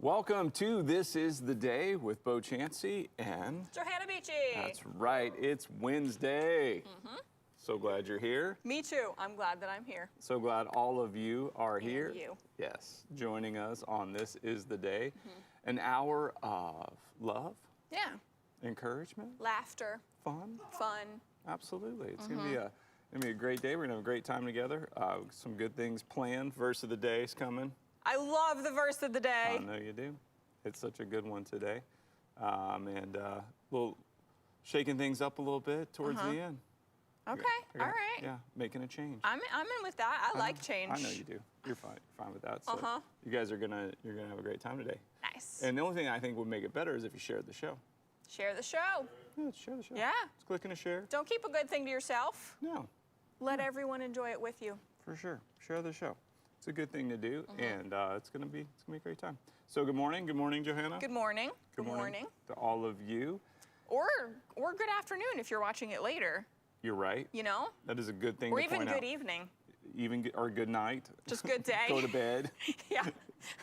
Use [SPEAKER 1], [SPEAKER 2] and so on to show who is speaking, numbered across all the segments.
[SPEAKER 1] Welcome to This Is the Day with Bo Chansey and
[SPEAKER 2] Johanna Beachy.
[SPEAKER 1] That's right, it's Wednesday. So glad you're here.
[SPEAKER 2] Me too. I'm glad that I'm here.
[SPEAKER 1] So glad all of you are here.
[SPEAKER 2] You.
[SPEAKER 1] Yes, joining us on This Is the Day. An hour of love,
[SPEAKER 2] Yeah.
[SPEAKER 1] encouragement,
[SPEAKER 2] Laughter.
[SPEAKER 1] fun.
[SPEAKER 2] Fun.
[SPEAKER 1] Absolutely. It's gonna be a great day. We're gonna have a great time together. Some good things planned. Verse of the day is coming.
[SPEAKER 2] I love the verse of the day.
[SPEAKER 1] I know you do. It's such a good one today. We'll shaking things up a little bit towards the end.
[SPEAKER 2] Okay.
[SPEAKER 1] All
[SPEAKER 2] All right.
[SPEAKER 1] Yeah, making a change.
[SPEAKER 2] I'm in with that. I like change.
[SPEAKER 1] I know you do. You're fine with that. So you guys you're gonna have a great time today.
[SPEAKER 2] Nice.
[SPEAKER 1] And the only thing I think would make it better is if you shared the show.
[SPEAKER 2] Share the show.
[SPEAKER 1] Yeah, share the show.
[SPEAKER 2] Yeah.
[SPEAKER 1] Just clicking a share.
[SPEAKER 2] Don't keep a good thing to yourself.
[SPEAKER 1] No,
[SPEAKER 2] Let everyone enjoy it with you.
[SPEAKER 1] for sure. Share the show. It's a good thing to do, and it's gonna be a great time. So good morning, Johanna.
[SPEAKER 2] Good morning.
[SPEAKER 1] Good morning to all of you.
[SPEAKER 2] Or good afternoon if you're watching it later.
[SPEAKER 1] You're right.
[SPEAKER 2] You know?
[SPEAKER 1] That is a good thing
[SPEAKER 2] Or
[SPEAKER 1] to
[SPEAKER 2] even
[SPEAKER 1] point
[SPEAKER 2] good
[SPEAKER 1] out.
[SPEAKER 2] evening.
[SPEAKER 1] Or good night.
[SPEAKER 2] Just good day.
[SPEAKER 1] Go to bed.
[SPEAKER 2] Yeah.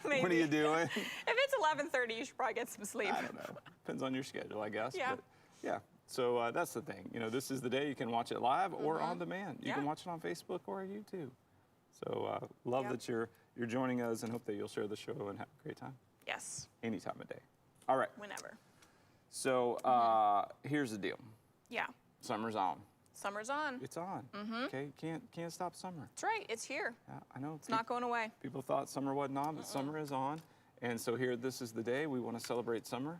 [SPEAKER 2] Maybe.
[SPEAKER 1] What are you doing?
[SPEAKER 2] If it's 11:30, you should probably get some sleep.
[SPEAKER 1] I don't know. Depends on your schedule, I guess.
[SPEAKER 2] Yeah.
[SPEAKER 1] But yeah. So that's the thing. You know, this is the day you can watch it live or on demand. You can watch it on Facebook or YouTube. So love that you're joining us and hope that you'll share the show and have a great time.
[SPEAKER 2] Yes.
[SPEAKER 1] Any time of day. All right.
[SPEAKER 2] Whenever.
[SPEAKER 1] So here's the deal.
[SPEAKER 2] Yeah.
[SPEAKER 1] Summer's on.
[SPEAKER 2] Summer's on.
[SPEAKER 1] It's on. Okay. Can't stop summer.
[SPEAKER 2] That's right. It's here.
[SPEAKER 1] Yeah, I know.
[SPEAKER 2] It's not going away.
[SPEAKER 1] People thought summer wasn't on, but summer is on. And so here, this is the day. We want to celebrate summer.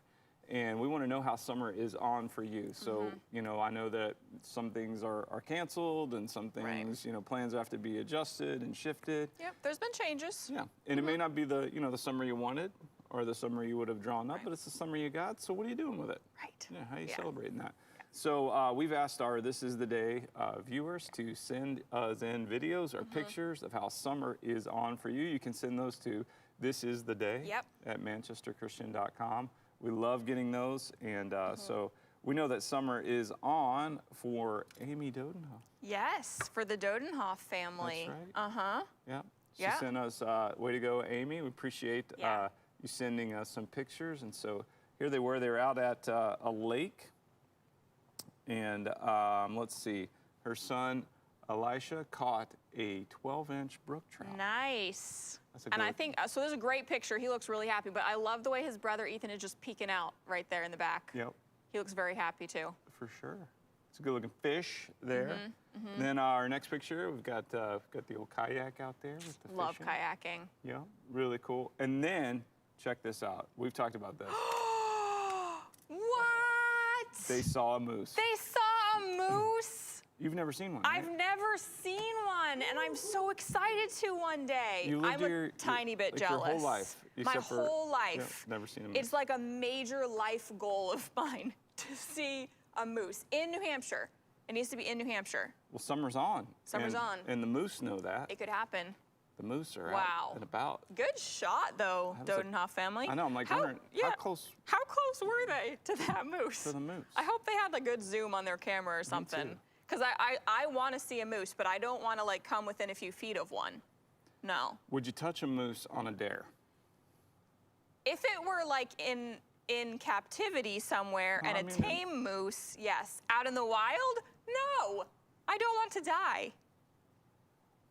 [SPEAKER 1] And we want to know how summer is on for you. So, you know, I know that some things are canceled and some things, you know, plans have to be adjusted and shifted.
[SPEAKER 2] Yep, there's been changes.
[SPEAKER 1] Yeah, and it may not be the summer you wanted or the summer you would have drawn up, but it's the summer you got. So what are you doing with it?
[SPEAKER 2] Right.
[SPEAKER 1] Yeah, how are you celebrating that? So we've asked our This Is the Day viewers to send us in videos or pictures of how summer is on for you. You can send those to This Is the Day at manchesterchristian.com. We love getting those, and so we know that summer is on for Amy Dodenhoff.
[SPEAKER 2] Yes, for the Dodenhoff family.
[SPEAKER 1] That's right. Yeah. She sent us, way to go, Amy. We appreciate you sending us some pictures. And so here they were. They were out at a lake. And let's see, her son, Elisha, caught a 12-inch brook trout.
[SPEAKER 2] Nice.
[SPEAKER 1] That's a
[SPEAKER 2] and I
[SPEAKER 1] good-
[SPEAKER 2] think, so there's a great picture. He looks really happy, but I love the way his brother Ethan is just peeking out right there in the back.
[SPEAKER 1] Yep,
[SPEAKER 2] He looks very happy too.
[SPEAKER 1] for sure. It's a good-looking fish there. And then our next picture, we've got the old kayak out there with the
[SPEAKER 2] Love
[SPEAKER 1] fishing.
[SPEAKER 2] kayaking.
[SPEAKER 1] Yeah, really cool. And then, check this out. We've talked about this.
[SPEAKER 2] What?
[SPEAKER 1] They saw a moose.
[SPEAKER 2] They saw a moose?
[SPEAKER 1] You've never seen one, right?
[SPEAKER 2] I've never seen one, and I'm so excited to one day.
[SPEAKER 1] You lived
[SPEAKER 2] I'm a tiny bit
[SPEAKER 1] like
[SPEAKER 2] jealous.
[SPEAKER 1] your whole life.
[SPEAKER 2] My
[SPEAKER 1] except for-
[SPEAKER 2] whole life.
[SPEAKER 1] Yeah, never seen a moose.
[SPEAKER 2] It's like a major life goal of mine to see a moose in New Hampshire. It needs to be in New Hampshire.
[SPEAKER 1] Well, summer's on.
[SPEAKER 2] Summer's on.
[SPEAKER 1] And the moose know that.
[SPEAKER 2] It could happen.
[SPEAKER 1] The moose are
[SPEAKER 2] Wow.
[SPEAKER 1] out and about.
[SPEAKER 2] Good shot, though,
[SPEAKER 1] was like-
[SPEAKER 2] Dodenhoff family.
[SPEAKER 1] I know, I'm like wondering, how close
[SPEAKER 2] How close were they to that moose?
[SPEAKER 1] to the moose?
[SPEAKER 2] I hope they had a good zoom on their camera or something.
[SPEAKER 1] too.
[SPEAKER 2] Because I want to see a moose, but I don't want to like come within a few feet of one. No.
[SPEAKER 1] Would you touch a moose on a dare?
[SPEAKER 2] If it were like in captivity somewhere
[SPEAKER 1] Well,
[SPEAKER 2] and
[SPEAKER 1] I
[SPEAKER 2] a
[SPEAKER 1] mean,
[SPEAKER 2] tame moose, yes. Out in the wild, no. I don't want to die.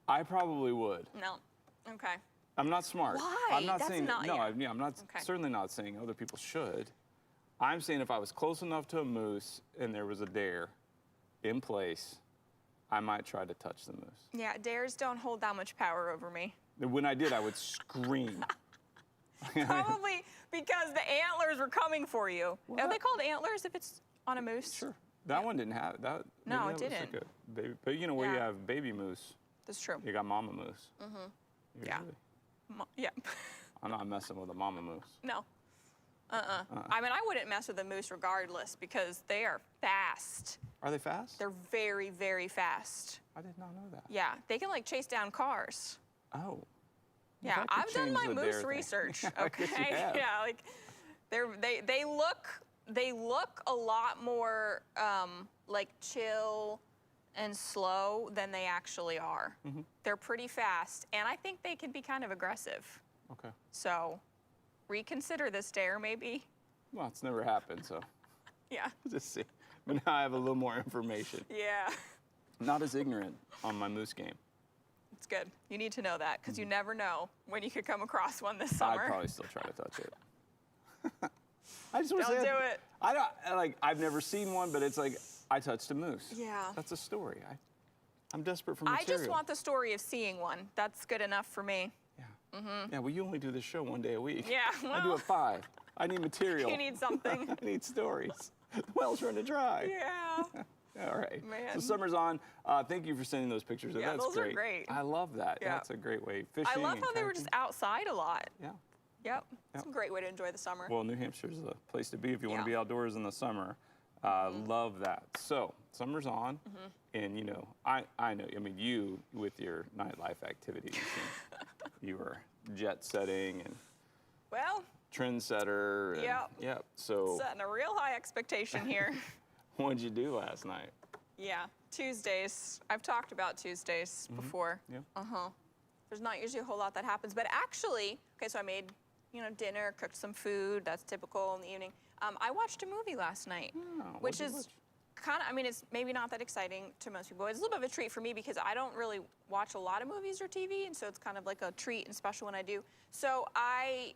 [SPEAKER 1] I probably would.
[SPEAKER 2] No. Okay.
[SPEAKER 1] I'm not smart.
[SPEAKER 2] Why?
[SPEAKER 1] I'm not
[SPEAKER 2] That's
[SPEAKER 1] saying
[SPEAKER 2] not-
[SPEAKER 1] no.
[SPEAKER 2] yeah.
[SPEAKER 1] I'm not
[SPEAKER 2] Okay.
[SPEAKER 1] certainly not saying other people should. I'm saying if I was close enough to a moose and there was a dare in place, I might try to touch the moose.
[SPEAKER 2] Yeah, dares don't hold that much power over me.
[SPEAKER 1] When I did, I would scream.
[SPEAKER 2] Probably because the antlers were coming for you. Are they called antlers if it's on a moose?
[SPEAKER 1] Sure. That one didn't have that.
[SPEAKER 2] No,
[SPEAKER 1] maybe
[SPEAKER 2] it
[SPEAKER 1] that was
[SPEAKER 2] didn't.
[SPEAKER 1] like a baby, but you know where you
[SPEAKER 2] Yeah.
[SPEAKER 1] have baby moose,
[SPEAKER 2] That's true.
[SPEAKER 1] you got mama moose.
[SPEAKER 2] Yeah.
[SPEAKER 1] Usually.
[SPEAKER 2] Yeah.
[SPEAKER 1] I'm not messing with a mama moose.
[SPEAKER 2] No. I mean, I wouldn't mess with a moose regardless because they are fast.
[SPEAKER 1] Are they fast?
[SPEAKER 2] They're very, very fast.
[SPEAKER 1] I did not know that.
[SPEAKER 2] Yeah, they can like chase down cars.
[SPEAKER 1] Oh.
[SPEAKER 2] Yeah,
[SPEAKER 1] that could
[SPEAKER 2] I've done
[SPEAKER 1] change
[SPEAKER 2] my
[SPEAKER 1] the dare
[SPEAKER 2] moose
[SPEAKER 1] thing.
[SPEAKER 2] research.
[SPEAKER 1] I guess you
[SPEAKER 2] Okay,
[SPEAKER 1] have.
[SPEAKER 2] yeah, like they look a lot more like chill and slow than they actually are. They're pretty fast, and I think they can be kind of aggressive.
[SPEAKER 1] Okay.
[SPEAKER 2] So reconsider this dare, maybe.
[SPEAKER 1] Well, it's never happened, so
[SPEAKER 2] Yeah.
[SPEAKER 1] just see. But now I have a little more information.
[SPEAKER 2] Yeah.
[SPEAKER 1] Not as ignorant on my moose game.
[SPEAKER 2] It's good. You need to know that because you never know when you could come across one this summer.
[SPEAKER 1] I'd probably still try to touch it. I just want to
[SPEAKER 2] Don't
[SPEAKER 1] say
[SPEAKER 2] do it.
[SPEAKER 1] I don't like. I've never seen one, but it's like I touched a moose.
[SPEAKER 2] Yeah.
[SPEAKER 1] That's a story. I'm desperate for material.
[SPEAKER 2] I just want the story of seeing one. That's good enough for me.
[SPEAKER 1] Yeah. Yeah. Well, you only do this show 1 day a week.
[SPEAKER 2] Yeah.
[SPEAKER 1] I do it 5. I need material.
[SPEAKER 2] You need something.
[SPEAKER 1] I need stories. The well's running dry.
[SPEAKER 2] Yeah.
[SPEAKER 1] All right.
[SPEAKER 2] Man.
[SPEAKER 1] So summer's on. Thank you for sending those pictures.
[SPEAKER 2] Yeah,
[SPEAKER 1] That's
[SPEAKER 2] those
[SPEAKER 1] great.
[SPEAKER 2] are great.
[SPEAKER 1] I love that.
[SPEAKER 2] Yeah.
[SPEAKER 1] That's a great way. Fishing.
[SPEAKER 2] I love
[SPEAKER 1] and
[SPEAKER 2] how they were just
[SPEAKER 1] kayaking.
[SPEAKER 2] outside a lot.
[SPEAKER 1] Yeah.
[SPEAKER 2] Yep. It's a great way to enjoy the summer.
[SPEAKER 1] Well, New Hampshire's the place to be if you want to
[SPEAKER 2] Yeah.
[SPEAKER 1] be outdoors in the summer. Love that. So, summer's on, and you know, I know. I mean, you with your nightlife activities, and you were jet setting and
[SPEAKER 2] Well,
[SPEAKER 1] trendsetter. And,
[SPEAKER 2] Yep.
[SPEAKER 1] Yep. So,
[SPEAKER 2] setting a real high expectation here.
[SPEAKER 1] what'd you do last night?
[SPEAKER 2] Yeah. Tuesdays. I've talked about Tuesdays before.
[SPEAKER 1] Yeah.
[SPEAKER 2] There's not usually a whole lot that happens, but actually, okay, so I made, dinner, cooked some food. That's typical in the evening. I watched a movie last night, which
[SPEAKER 1] what'd you
[SPEAKER 2] is kind of, I mean, it's maybe not that exciting to most people. It's a little bit of a treat for me because I don't really watch a lot of movies or TV, and so it's kind of like a treat and special when I do. So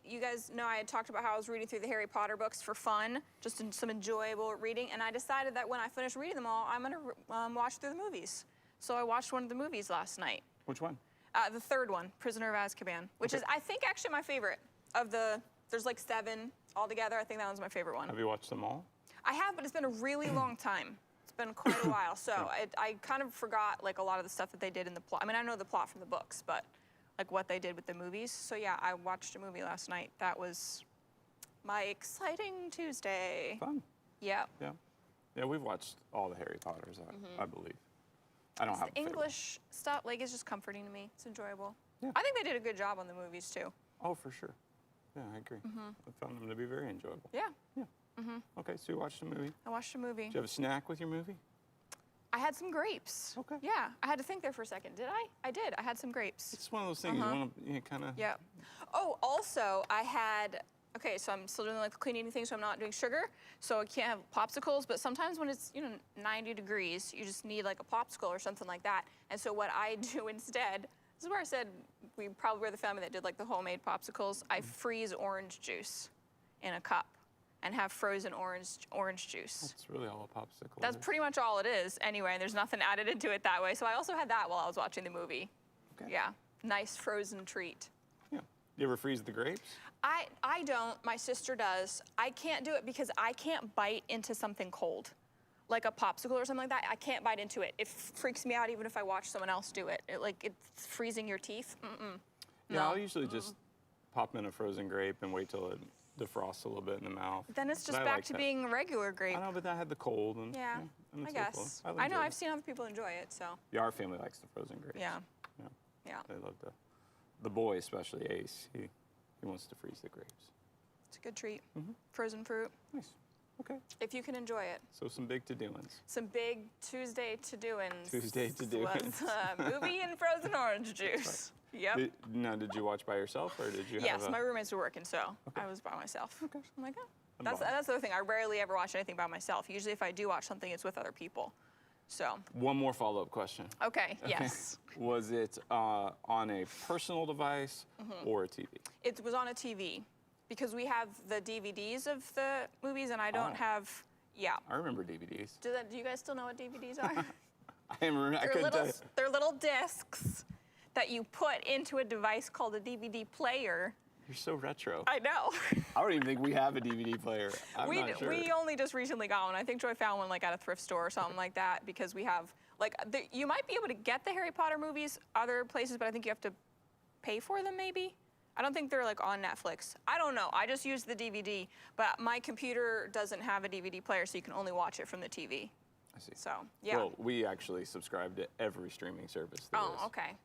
[SPEAKER 2] you guys know I had talked about how I was reading through the Harry Potter books for fun, just some enjoyable reading, and I decided that when I finish reading them all, I'm gonna watch through the movies. So I watched one of the movies last night.
[SPEAKER 1] Which one?
[SPEAKER 2] The third one, Prisoner of Azkaban, which is, I think, actually my favorite of there's like 7 altogether. I think that one's my favorite one.
[SPEAKER 1] Have you watched them all?
[SPEAKER 2] I have, but it's been a really long time. It's been quite a while, so I kind of forgot like a lot of the stuff that they did in the plot. I mean, I know the plot from the books, but like what they did with the movies. So yeah, I watched a movie last night. That was my exciting Tuesday.
[SPEAKER 1] Fun.
[SPEAKER 2] Yep.
[SPEAKER 1] Yeah. Yeah, we've watched all the Harry Potters, I believe. I don't have a favorite.
[SPEAKER 2] English stuff, like, it's just comforting to me. It's enjoyable.
[SPEAKER 1] Yeah.
[SPEAKER 2] I think they did a good job on the movies too.
[SPEAKER 1] Oh, for sure. Yeah, I agree. I found them to be very enjoyable.
[SPEAKER 2] Yeah.
[SPEAKER 1] Yeah. Okay, so you watched a movie.
[SPEAKER 2] I watched a movie.
[SPEAKER 1] Did you have a snack with your movie?
[SPEAKER 2] I had some grapes.
[SPEAKER 1] Okay.
[SPEAKER 2] Yeah, I had to think there for a second. Did I? I did. I had some grapes.
[SPEAKER 1] It's one of those things you want to kind of.
[SPEAKER 2] Yeah. Oh, also, I had, okay, so I'm still doing like the clean eating thing, so I'm not doing sugar, so I can't have popsicles, but sometimes when it's, 90 degrees, you just need like a popsicle or something like that. And so what I do instead, this is where I said we probably were the family that did like the homemade popsicles. I freeze orange juice in a cup and have frozen orange juice.
[SPEAKER 1] That's really all a popsicle
[SPEAKER 2] That's
[SPEAKER 1] is.
[SPEAKER 2] pretty much all it is anyway, and there's nothing added into it that way. So I also had that while I was watching the movie.
[SPEAKER 1] Okay.
[SPEAKER 2] Yeah, nice frozen treat.
[SPEAKER 1] Yeah. You ever freeze the grapes?
[SPEAKER 2] I don't, my sister does. I can't do it because I can't bite into something cold. Like a popsicle or something like that, I can't bite into it. It freaks me out even if I watch someone else do it. It's freezing your teeth.
[SPEAKER 1] Yeah,
[SPEAKER 2] No.
[SPEAKER 1] I'll usually just pop in a frozen grape and wait till it defrosts a little bit in the mouth.
[SPEAKER 2] Then it's
[SPEAKER 1] But
[SPEAKER 2] just
[SPEAKER 1] I
[SPEAKER 2] back
[SPEAKER 1] like
[SPEAKER 2] to
[SPEAKER 1] that.
[SPEAKER 2] being a regular grape.
[SPEAKER 1] I know, but I had the cold and
[SPEAKER 2] Yeah,
[SPEAKER 1] and
[SPEAKER 2] I
[SPEAKER 1] it's
[SPEAKER 2] guess.
[SPEAKER 1] cool.
[SPEAKER 2] I know,
[SPEAKER 1] enjoyed
[SPEAKER 2] I've
[SPEAKER 1] it.
[SPEAKER 2] seen other people enjoy it, so.
[SPEAKER 1] Yeah, our family likes the frozen grapes.
[SPEAKER 2] Yeah,
[SPEAKER 1] Yeah.
[SPEAKER 2] yeah.
[SPEAKER 1] They love the boy, especially Ace. He wants to freeze the grapes.
[SPEAKER 2] It's a good treat. Frozen fruit,
[SPEAKER 1] Nice. Okay.
[SPEAKER 2] if you can enjoy it.
[SPEAKER 1] So some big to-doings.
[SPEAKER 2] Some big Tuesday to-doings.
[SPEAKER 1] Tuesday to-doings.
[SPEAKER 2] Was movie and frozen orange juice. Yep.
[SPEAKER 1] Did you watch by yourself or did you
[SPEAKER 2] Yes,
[SPEAKER 1] have
[SPEAKER 2] my roommates were working, so I was by myself.
[SPEAKER 1] Okay.
[SPEAKER 2] I'm like, oh.
[SPEAKER 1] I'm
[SPEAKER 2] That's
[SPEAKER 1] bummed.
[SPEAKER 2] the other thing. I rarely ever watch anything by myself. Usually if I do watch something, it's with other people. So,
[SPEAKER 1] One more follow-up question.
[SPEAKER 2] okay, yes.
[SPEAKER 1] Was it on a personal device or a TV?
[SPEAKER 2] It was on a TV because we have the DVDs of the movies and I don't have, yeah.
[SPEAKER 1] I remember DVDs.
[SPEAKER 2] Do you guys still know what DVDs are?
[SPEAKER 1] I couldn't tell you.
[SPEAKER 2] They're little discs that you put into a device called a DVD player.
[SPEAKER 1] You're so retro.
[SPEAKER 2] I know.
[SPEAKER 1] I don't even think we have a DVD player. I'm not sure.
[SPEAKER 2] We only just recently got one. I think Joy found one like at a thrift store or something like that because we have, like, you might be able to get the Harry Potter movies other places, but I think you have to pay for them maybe. I don't think they're like on Netflix. I don't know. I just use the DVD, but my computer doesn't have a DVD player, so you can only watch it from the TV.
[SPEAKER 1] I see.
[SPEAKER 2] So, yeah.
[SPEAKER 1] Well, we actually subscribe to every streaming service there is.
[SPEAKER 2] Oh, okay.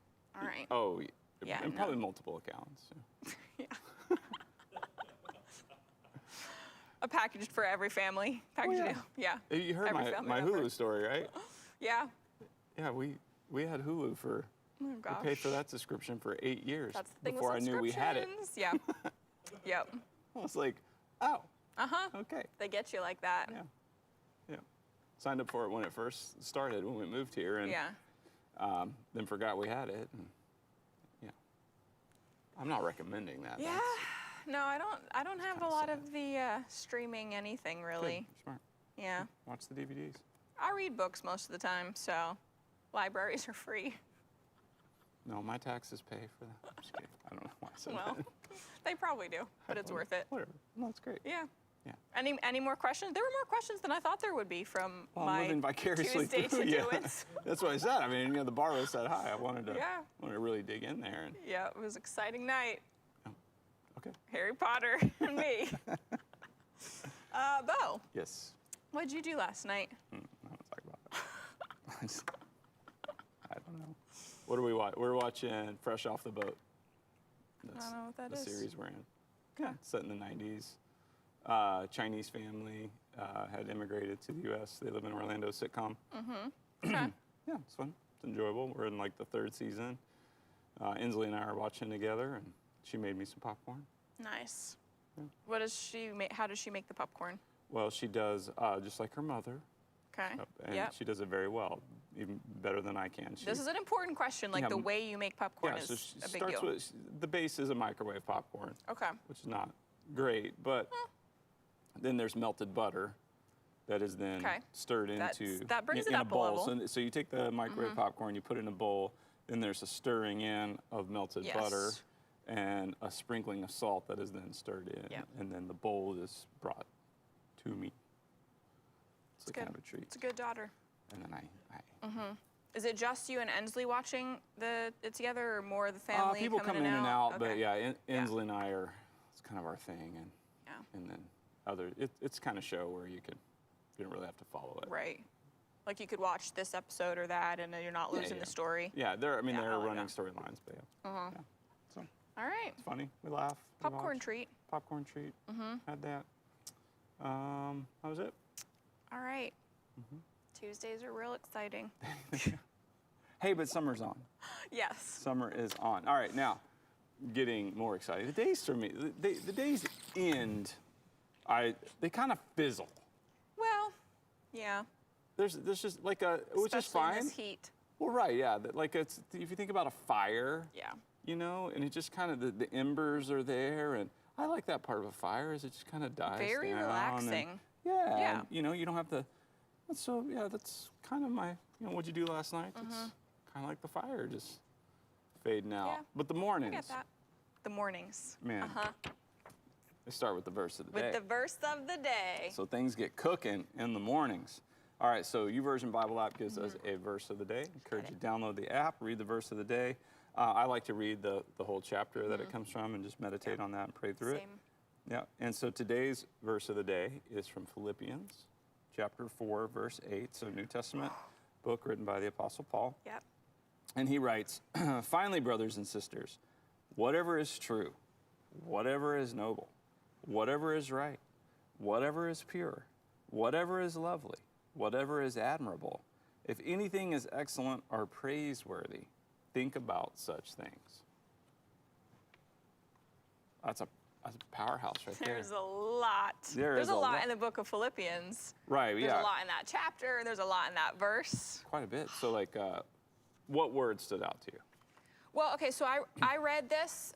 [SPEAKER 2] All right.
[SPEAKER 1] Oh,
[SPEAKER 2] Yeah,
[SPEAKER 1] and
[SPEAKER 2] no.
[SPEAKER 1] probably multiple accounts.
[SPEAKER 2] Yeah. A package for every family. Package
[SPEAKER 1] yeah.
[SPEAKER 2] deal. Yeah.
[SPEAKER 1] You heard
[SPEAKER 2] Every
[SPEAKER 1] my
[SPEAKER 2] family
[SPEAKER 1] Hulu
[SPEAKER 2] member.
[SPEAKER 1] story, right?
[SPEAKER 2] Yeah.
[SPEAKER 1] Yeah, we had Hulu for,
[SPEAKER 2] Oh, gosh.
[SPEAKER 1] we paid for that subscription for 8 years
[SPEAKER 2] That's the thing
[SPEAKER 1] before I
[SPEAKER 2] with
[SPEAKER 1] knew we had it.
[SPEAKER 2] subscriptions. Yeah. Yep.
[SPEAKER 1] I was like, oh, okay.
[SPEAKER 2] They get you like that.
[SPEAKER 1] Yeah, yeah. Signed up for it when it first started, when we moved here, and then forgot we had it. And, yeah, I'm not recommending that.
[SPEAKER 2] Yeah, no, I don't have a lot of the streaming anything really.
[SPEAKER 1] Good. Smart.
[SPEAKER 2] Yeah.
[SPEAKER 1] Watch the DVDs.
[SPEAKER 2] I read books most of the time, so libraries are free.
[SPEAKER 1] No, my taxes pay for that. I'm just kidding. I don't know why I said
[SPEAKER 2] Well,
[SPEAKER 1] that.
[SPEAKER 2] they probably do, but it's worth it.
[SPEAKER 1] Whatever. No, it's great.
[SPEAKER 2] Yeah.
[SPEAKER 1] Yeah.
[SPEAKER 2] Any more questions? There were more questions than I thought there would be from
[SPEAKER 1] I'm
[SPEAKER 2] my
[SPEAKER 1] living vicariously
[SPEAKER 2] Tuesday
[SPEAKER 1] through
[SPEAKER 2] to
[SPEAKER 1] you.
[SPEAKER 2] do it.
[SPEAKER 1] That's what I said. I mean, the bar was set high. I wanted to really dig in there. And,
[SPEAKER 2] Yeah, it was an exciting night.
[SPEAKER 1] okay.
[SPEAKER 2] Harry Potter and me. Bo.
[SPEAKER 1] Yes.
[SPEAKER 2] What'd you do last night?
[SPEAKER 1] I don't want to talk about that. I don't know. What do we watch? We're watching Fresh Off the Boat. That's
[SPEAKER 2] I don't know what that
[SPEAKER 1] the
[SPEAKER 2] is.
[SPEAKER 1] series we're in.
[SPEAKER 2] Okay.
[SPEAKER 1] Set in the 90s. Chinese family had immigrated to the U.S. They live in Orlando. Sitcom.
[SPEAKER 2] Okay.
[SPEAKER 1] Yeah, it's fun. It's enjoyable. We're in like the 3rd season. Inslee and I are watching together, and she made me some popcorn.
[SPEAKER 2] Nice.
[SPEAKER 1] Yeah.
[SPEAKER 2] What does she make? How does she make the popcorn?
[SPEAKER 1] Well, she does just like her mother.
[SPEAKER 2] Okay.
[SPEAKER 1] And she does it very well, even better than I can.
[SPEAKER 2] This is an important question, like the way you make popcorn is
[SPEAKER 1] so she
[SPEAKER 2] a big
[SPEAKER 1] starts
[SPEAKER 2] deal.
[SPEAKER 1] with, the base is a microwave popcorn.
[SPEAKER 2] Okay.
[SPEAKER 1] Which is not great, but then there's melted butter that is then stirred into
[SPEAKER 2] that brings it
[SPEAKER 1] in
[SPEAKER 2] up
[SPEAKER 1] a bowl.
[SPEAKER 2] a level.
[SPEAKER 1] So you take the microwave popcorn, you put it in a bowl, then there's a stirring in of melted butter and a sprinkling of salt that is then stirred in, and then the bowl is brought to me. It's kind of a treat.
[SPEAKER 2] It's a good daughter.
[SPEAKER 1] And then I
[SPEAKER 2] Is it just you and Inslee watching it together, or more of the family?
[SPEAKER 1] people come in and out, but Inslee and I are, it's kind of our thing, and then it's kind of show where you don't really have to follow it.
[SPEAKER 2] Right. Like you could watch this episode or that, and you're not losing the story.
[SPEAKER 1] Yeah, there are running storylines, but yeah. So
[SPEAKER 2] all right.
[SPEAKER 1] it's funny. We laugh.
[SPEAKER 2] Popcorn treat.
[SPEAKER 1] Popcorn treat. Had that. That was it.
[SPEAKER 2] All right. Tuesdays are real exciting.
[SPEAKER 1] Hey, but summer's on.
[SPEAKER 2] Yes.
[SPEAKER 1] Summer is on. All right, now, getting more exciting. The days for me, the days end, they kind of fizzle.
[SPEAKER 2] Well, yeah.
[SPEAKER 1] There's just like which is fine.
[SPEAKER 2] In this heat.
[SPEAKER 1] Well, right, yeah. Like if you think about a fire.
[SPEAKER 2] Yeah.
[SPEAKER 1] You know, and it just kind of the embers are there, and I like that part of a fire is it just kind of dies
[SPEAKER 2] Very
[SPEAKER 1] down.
[SPEAKER 2] relaxing.
[SPEAKER 1] And, yeah. And, you don't have to. So that's kind of my. What'd you do last night? It's kind of like the fire just fading out.
[SPEAKER 2] Yeah.
[SPEAKER 1] But the mornings.
[SPEAKER 2] I get that. The mornings.
[SPEAKER 1] Man. They start with the verse of the day.
[SPEAKER 2] With the verse of the day.
[SPEAKER 1] So things get cooking in the mornings. All right, so YouVersion Bible app gives us a verse of the day. Encourage you to download the app, read the verse of the day. I like to read the whole chapter that it comes from and just meditate on that and pray through it. Yeah, and so today's verse of the day is from Philippians chapter 4, verse 8, so New Testament book written by the Apostle Paul.
[SPEAKER 2] Yep.
[SPEAKER 1] And he writes, finally, brothers and sisters, whatever is true, whatever is noble, whatever is right, whatever is pure, whatever is lovely, whatever is admirable, if anything is excellent or praiseworthy, think about such things. That's a powerhouse right there.
[SPEAKER 2] There's a lot.
[SPEAKER 1] There's
[SPEAKER 2] a lot in the book of Philippians.
[SPEAKER 1] Right,
[SPEAKER 2] There's a lot in that chapter. There's a lot in that verse.
[SPEAKER 1] Quite a bit. So, like, what word stood out to you?
[SPEAKER 2] Well, okay, so I read this.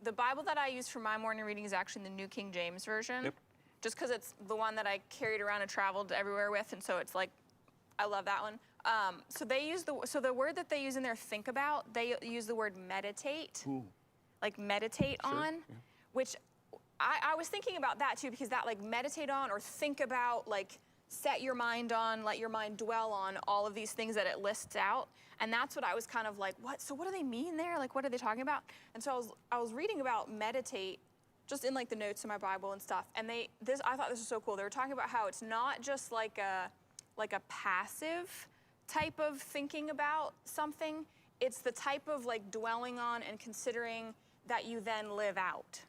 [SPEAKER 2] The Bible that I use for my morning reading is actually the New King James Version.
[SPEAKER 1] Yep.
[SPEAKER 2] Just because it's the one that I carried around and traveled everywhere with, and so it's like, I love that one. So the word that they use in there, think about, they use the word meditate.
[SPEAKER 1] Ooh.
[SPEAKER 2] Like meditate on, which I was thinking about that too, because that like meditate on or think about, like set your mind on, let your mind dwell on all of these things that it lists out. And that's what I was kind of like, so what do they mean there? Like, what are they talking about? And so I was reading about meditate just in like the notes in my Bible and stuff. And I thought this was so cool. They were talking about how it's not just like a passive type of thinking about something. It's the type of like dwelling on and considering that you then live out.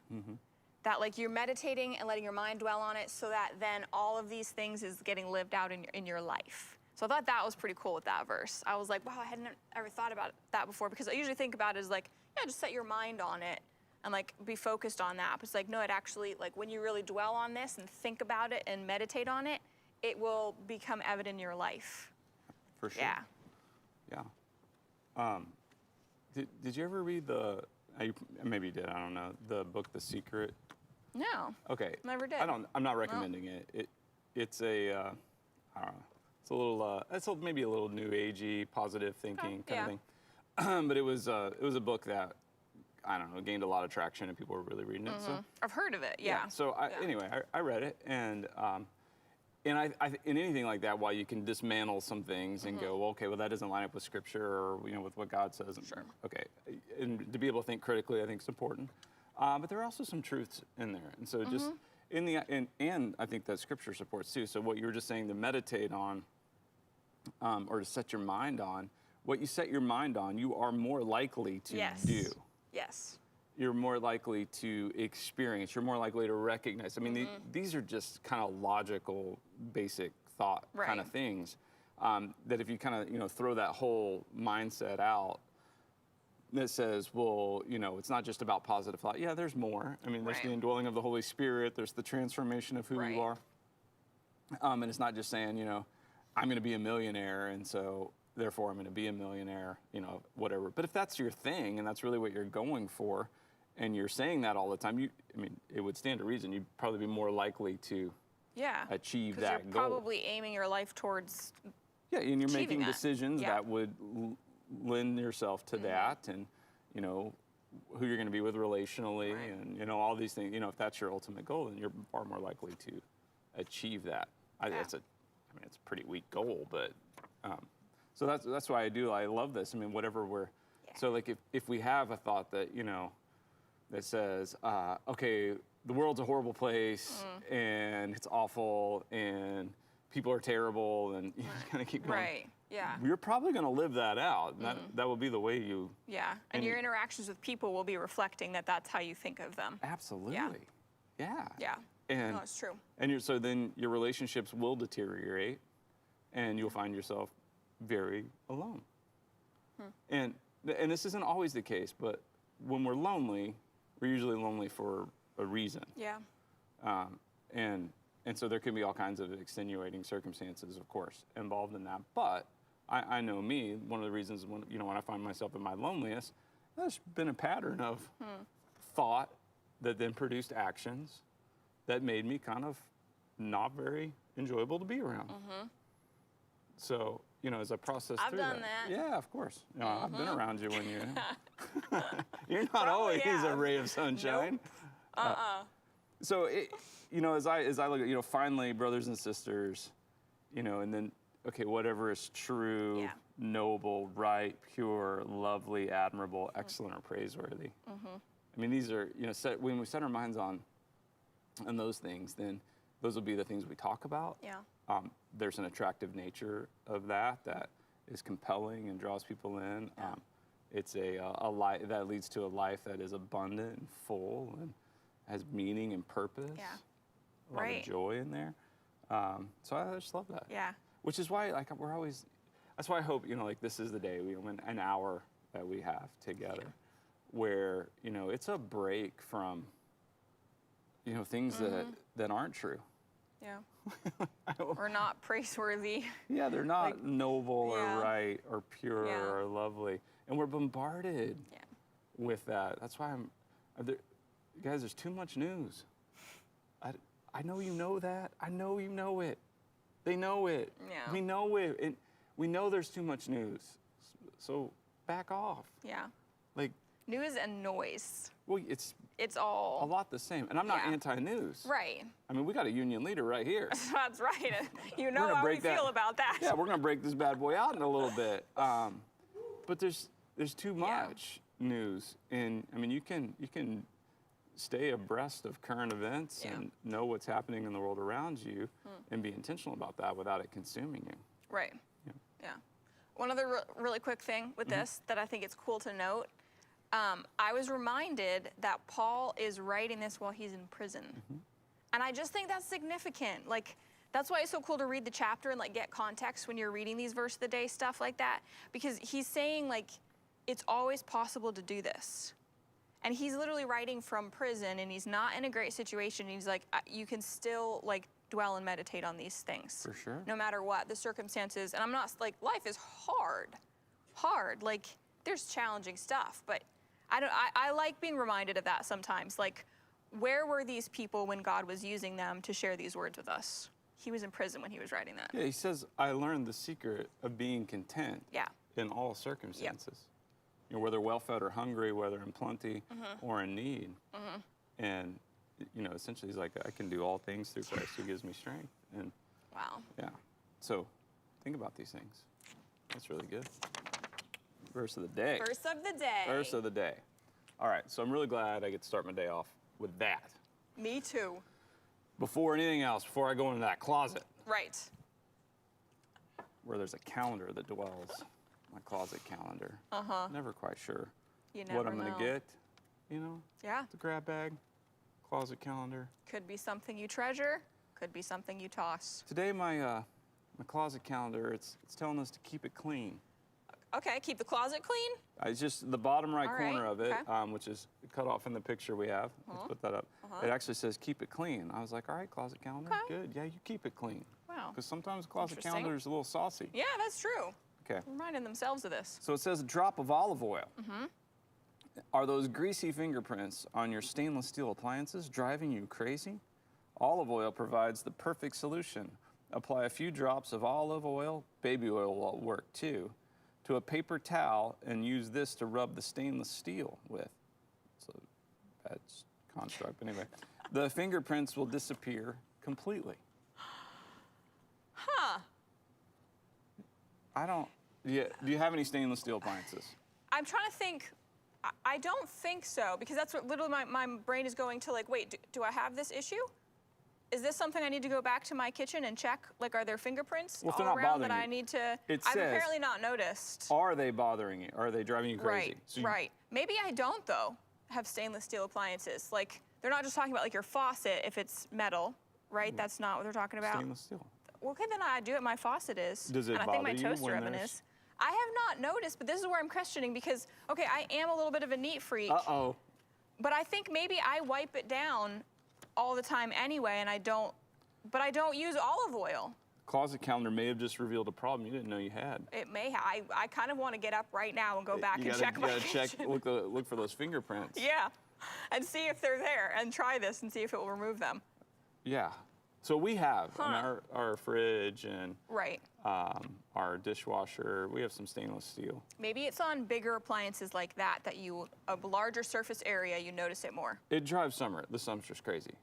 [SPEAKER 2] That like you're meditating and letting your mind dwell on it so that then all of these things is getting lived out in your life. So I thought that was pretty cool with that verse. I was like, wow, I hadn't ever thought about that before, because I usually think about it as like, yeah, just set your mind on it. and like be focused on that. But it's like, no, it actually, like when you really dwell on this and think about it and meditate on it, it will become evident in your life.
[SPEAKER 1] For sure.
[SPEAKER 2] Yeah.
[SPEAKER 1] Yeah. Did you ever read maybe you did, I don't know, the book The Secret?
[SPEAKER 2] No.
[SPEAKER 1] Okay.
[SPEAKER 2] Never did.
[SPEAKER 1] I'm not recommending it. It's a, I don't know, it's a little, maybe a little new agey, positive thinking kind of thing. But it was a book that, I don't know, gained a lot of traction and people were really reading it. So
[SPEAKER 2] I've heard of it, yeah.
[SPEAKER 1] So anyway, I read it, and I in anything like that, while you can dismantle some things and go, well, okay, well that doesn't line up with Scripture or with what God says.
[SPEAKER 2] Sure.
[SPEAKER 1] Okay, and to be able to think critically, I think is important. But there are also some truths in there, and so just and I think that Scripture supports too. So what you were just saying, to meditate on, or to set your mind on, what you set your mind on, you are more likely to do.
[SPEAKER 2] Yes.
[SPEAKER 1] You're more likely to experience, you're more likely to recognize. I mean, these are just kind of logical, basic thought kind of things that if you kind of, throw that whole mindset out that says, well, it's not just about positive thought. Yeah, there's more. I mean, there's the indwelling of the Holy Spirit. There's the transformation of who you are. And it's not just saying, I'm going to be a millionaire, and so therefore I'm going to be a millionaire, whatever. But if that's your thing and that's really what you're going for, and you're saying that all the time, it would stand to reason you'd probably be more likely to achieve that
[SPEAKER 2] you're
[SPEAKER 1] goal.
[SPEAKER 2] Probably aiming your life towards
[SPEAKER 1] and you're making
[SPEAKER 2] that.
[SPEAKER 1] decisions that would lend yourself to that, and who you're going to be with relationally, and all these things. If that's your ultimate goal, then you're far more likely to achieve that. It's a pretty weak goal, but so that's why I love this. Whatever we're so like if we have a thought that that says, okay, the world's a horrible place, and it's awful, and people are terrible, and you're going to keep going.
[SPEAKER 2] Right, yeah.
[SPEAKER 1] You're probably going to live that out. That will be the way you...
[SPEAKER 2] Yeah, and your interactions with people will be reflecting that that's how you think of them.
[SPEAKER 1] Absolutely. Yeah.
[SPEAKER 2] Yeah,
[SPEAKER 1] And,
[SPEAKER 2] no, it's true.
[SPEAKER 1] And so then your relationships will deteriorate, and you'll find yourself very alone. And this isn't always the case, but when we're lonely, we're usually lonely for a reason.
[SPEAKER 2] Yeah.
[SPEAKER 1] And so there can be all kinds of extenuating circumstances, of course, involved in that. But I know me, one of the reasons when I find myself in my loneliness, there's been a pattern of thought that then produced actions that made me kind of not very enjoyable to be around. So, as I process through
[SPEAKER 2] I've done that.
[SPEAKER 1] Yeah, of course. I've been around you when you're not always a ray of sunshine.
[SPEAKER 2] Nope.
[SPEAKER 1] So, as I look at, finally, brothers and sisters, and then, okay, whatever is true, noble, right, pure, lovely, admirable, excellent, or praiseworthy. These are, when we set our minds on those things, then those will be the things we talk about.
[SPEAKER 2] Yeah.
[SPEAKER 1] There's an attractive nature of that is compelling and draws people in. It's a life that leads to a life that is abundant and full and has meaning and purpose.
[SPEAKER 2] Yeah.
[SPEAKER 1] A lot of joy in there. So I just love that.
[SPEAKER 2] Yeah.
[SPEAKER 1] Which is why, we're always. That's why I hope this is the day an hour that we have together, where it's a break from things that aren't true.
[SPEAKER 2] Yeah. We're not praiseworthy.
[SPEAKER 1] Yeah, they're not noble or right or pure or lovely. And we're bombarded with that. That's why guys, there's too much news. I know you know that. I know you know it. They know it.
[SPEAKER 2] Yeah.
[SPEAKER 1] We know it. And we know there's too much news. So back off.
[SPEAKER 2] Yeah.
[SPEAKER 1] Like
[SPEAKER 2] news and noise.
[SPEAKER 1] Well, it's
[SPEAKER 2] all
[SPEAKER 1] a lot the same. And I'm not anti-news.
[SPEAKER 2] Right.
[SPEAKER 1] We got a union leader right here.
[SPEAKER 2] That's right. You know how we feel about that.
[SPEAKER 1] Yeah, we're going to break this bad boy out in a little bit. But there's too much news. And you can stay abreast of current events and know what's happening in the world around you and be intentional about that without it consuming you.
[SPEAKER 2] Right. Yeah. One other really quick thing with this that I think it's cool to note. I was reminded that Paul is writing this while he's in prison. And I just think that's significant. That's why it's so cool to read the chapter and get context when you're reading these verse of the day, stuff like that. Because he's saying it's always possible to do this. And he's literally writing from prison, and he's not in a great situation. He's like, you can still like dwell and meditate on these things.
[SPEAKER 1] For sure.
[SPEAKER 2] No matter what the circumstances. And I'm not like, life is hard. Like there's challenging stuff, but I like being reminded of that sometimes. Like, where were these people when God was using them to share these words with us? He was in prison when he was writing that.
[SPEAKER 1] Yeah, he says, I learned the secret of being content in all circumstances. Yep. You know, whether well-fed or hungry, whether in plenty or in need. And, you know, essentially he's like, I can do all things through Christ who gives me strength. And
[SPEAKER 2] wow.
[SPEAKER 1] Yeah. So think about these things. That's really good. Verse of the day.
[SPEAKER 2] Verse of the day.
[SPEAKER 1] Verse of the day. All right, so I'm really glad I get to start my day off with that.
[SPEAKER 2] Me too.
[SPEAKER 1] Before anything else, before I go into that closet.
[SPEAKER 2] Right.
[SPEAKER 1] Where there's a calendar that dwells. My closet calendar. Never quite sure what I'm going to get. You know?
[SPEAKER 2] Yeah.
[SPEAKER 1] The grab bag, closet calendar.
[SPEAKER 2] Could be something you treasure. Could be something you toss.
[SPEAKER 1] Today, my closet calendar, it's telling us to keep it clean.
[SPEAKER 2] Okay, keep the closet clean?
[SPEAKER 1] It's just the bottom right corner of it,
[SPEAKER 2] okay.
[SPEAKER 1] which is cut off in the picture we have. Let's put that up. It actually says keep it clean. I was like, all right, closet calendar, good. Yeah, you keep it clean.
[SPEAKER 2] Wow.
[SPEAKER 1] Because sometimes closet calendar is a little saucy.
[SPEAKER 2] Yeah, that's true.
[SPEAKER 1] Okay.
[SPEAKER 2] Reminding themselves of this.
[SPEAKER 1] So it says a drop of olive oil. Are those greasy fingerprints on your stainless steel appliances driving you crazy? Olive oil provides the perfect solution. Apply a few drops of olive oil, baby oil will work too, to a paper towel and use this to rub the stainless steel with. It's a bad construct, but anyway. The fingerprints will disappear completely.
[SPEAKER 2] Huh.
[SPEAKER 1] Do you have any stainless steel appliances?
[SPEAKER 2] I'm trying to think. I don't think so, because that's what literally my brain is going to, like, wait, do I have this issue? Is this something I need to go back to my kitchen and check? Like, are there fingerprints all around that I need to? I've apparently not noticed.
[SPEAKER 1] Are they bothering you? Are they driving you crazy?
[SPEAKER 2] Right. Maybe I don't, though, have stainless steel appliances. Like, they're not just talking about, like, your faucet if it's metal, right? That's not what they're talking about.
[SPEAKER 1] Stainless steel.
[SPEAKER 2] Well, okay, then I do it. My faucet is.
[SPEAKER 1] Does it
[SPEAKER 2] and I
[SPEAKER 1] bother
[SPEAKER 2] think my
[SPEAKER 1] you
[SPEAKER 2] toaster
[SPEAKER 1] when
[SPEAKER 2] oven
[SPEAKER 1] there's...
[SPEAKER 2] is. I have not noticed, but this is where I'm questioning because, okay, I am a little bit of a neat freak.
[SPEAKER 1] Uh-oh.
[SPEAKER 2] But I think maybe I wipe it down all the time anyway, and I don't use olive oil.
[SPEAKER 1] Closet calendar may have just revealed a problem you didn't know you had.
[SPEAKER 2] It may have. I kind of want to get up right now and go back and check my kitchen.
[SPEAKER 1] Look for those fingerprints.
[SPEAKER 2] Yeah, and see if they're there, and try this and see if it will remove them.
[SPEAKER 1] Yeah. So we have in our fridge and our dishwasher, we have some stainless steel.
[SPEAKER 2] Maybe it's on bigger appliances like that a larger surface area, you notice it more.
[SPEAKER 1] It drives Summer. The Summer's crazy.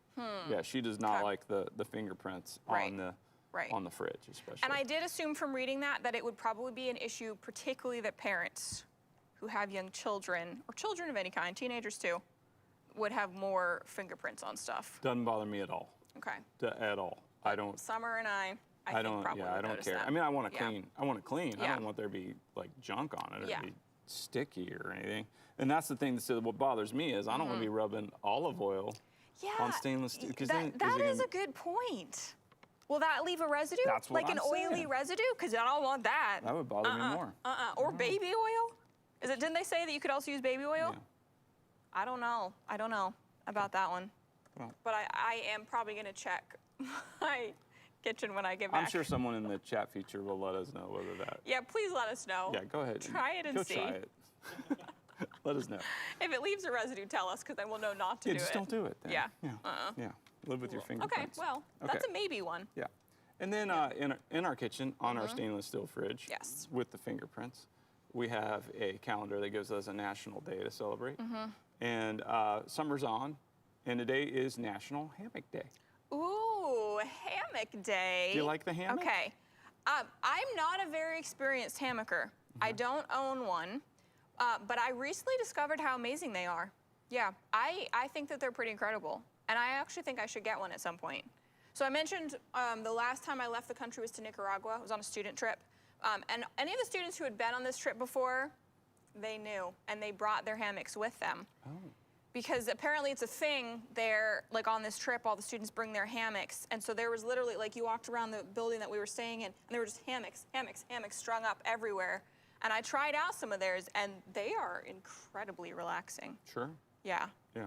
[SPEAKER 1] Yeah, she does not like the fingerprints on the fridge, especially.
[SPEAKER 2] And I did assume from reading that it would probably be an issue, particularly that parents who have young children, or children of any kind, teenagers too, would have more fingerprints on stuff.
[SPEAKER 1] Doesn't bother me at all.
[SPEAKER 2] Okay.
[SPEAKER 1] At all. I don't.
[SPEAKER 2] Summer and I think probably
[SPEAKER 1] I don't care.
[SPEAKER 2] That.
[SPEAKER 1] I mean, I want to clean. I want to clean.
[SPEAKER 2] Yeah.
[SPEAKER 1] I don't want there to be like junk on it or be sticky or anything. And that's the thing that what bothers me is I don't want to be rubbing olive oil on stainless steel.
[SPEAKER 2] That is a good point. Will that leave a residue?
[SPEAKER 1] That's what
[SPEAKER 2] like
[SPEAKER 1] I'm
[SPEAKER 2] an oily
[SPEAKER 1] saying.
[SPEAKER 2] residue? Because I don't want that.
[SPEAKER 1] That would bother me more.
[SPEAKER 2] Or baby oil? Didn't they say that you could also use baby oil?
[SPEAKER 1] Yeah.
[SPEAKER 2] I don't know about that one.
[SPEAKER 1] Well,
[SPEAKER 2] but I am probably going to check my kitchen when I get back.
[SPEAKER 1] I'm sure someone in the chat feature will let us know whether that.
[SPEAKER 2] Yeah, please let us know.
[SPEAKER 1] Yeah, go ahead.
[SPEAKER 2] Try it and see.
[SPEAKER 1] Go try it. Let us know.
[SPEAKER 2] If it leaves a residue, tell us, because then we'll know not to do it.
[SPEAKER 1] Just don't do it then.
[SPEAKER 2] Yeah.
[SPEAKER 1] Yeah. Live with your
[SPEAKER 2] Okay,
[SPEAKER 1] fingerprints.
[SPEAKER 2] well, that's a maybe one.
[SPEAKER 1] Yeah. And then in our kitchen, on our stainless steel fridge, with the fingerprints, we have a calendar that gives us a national day to celebrate. And summer's on, and today is National Hammock Day.
[SPEAKER 2] Ooh, hammock day.
[SPEAKER 1] Do you like the hammock?
[SPEAKER 2] Okay. I'm not a very experienced hammocker. I don't own one, but I recently discovered how amazing they are. Yeah, I think that they're pretty incredible, and I actually think I should get one at some point. So I mentioned the last time I left the country was to Nicaragua. I was on a student trip. And any of the students who had been on this trip before, they knew, and they brought their hammocks with them. Oh. Because apparently it's a thing there, like on this trip, all the students bring their hammocks. And so there was literally, like you walked around the building that we were staying in, and there were just hammocks strung up everywhere. And I tried out some of theirs, and they are incredibly relaxing.
[SPEAKER 1] Sure.
[SPEAKER 2] Yeah.
[SPEAKER 1] Yeah.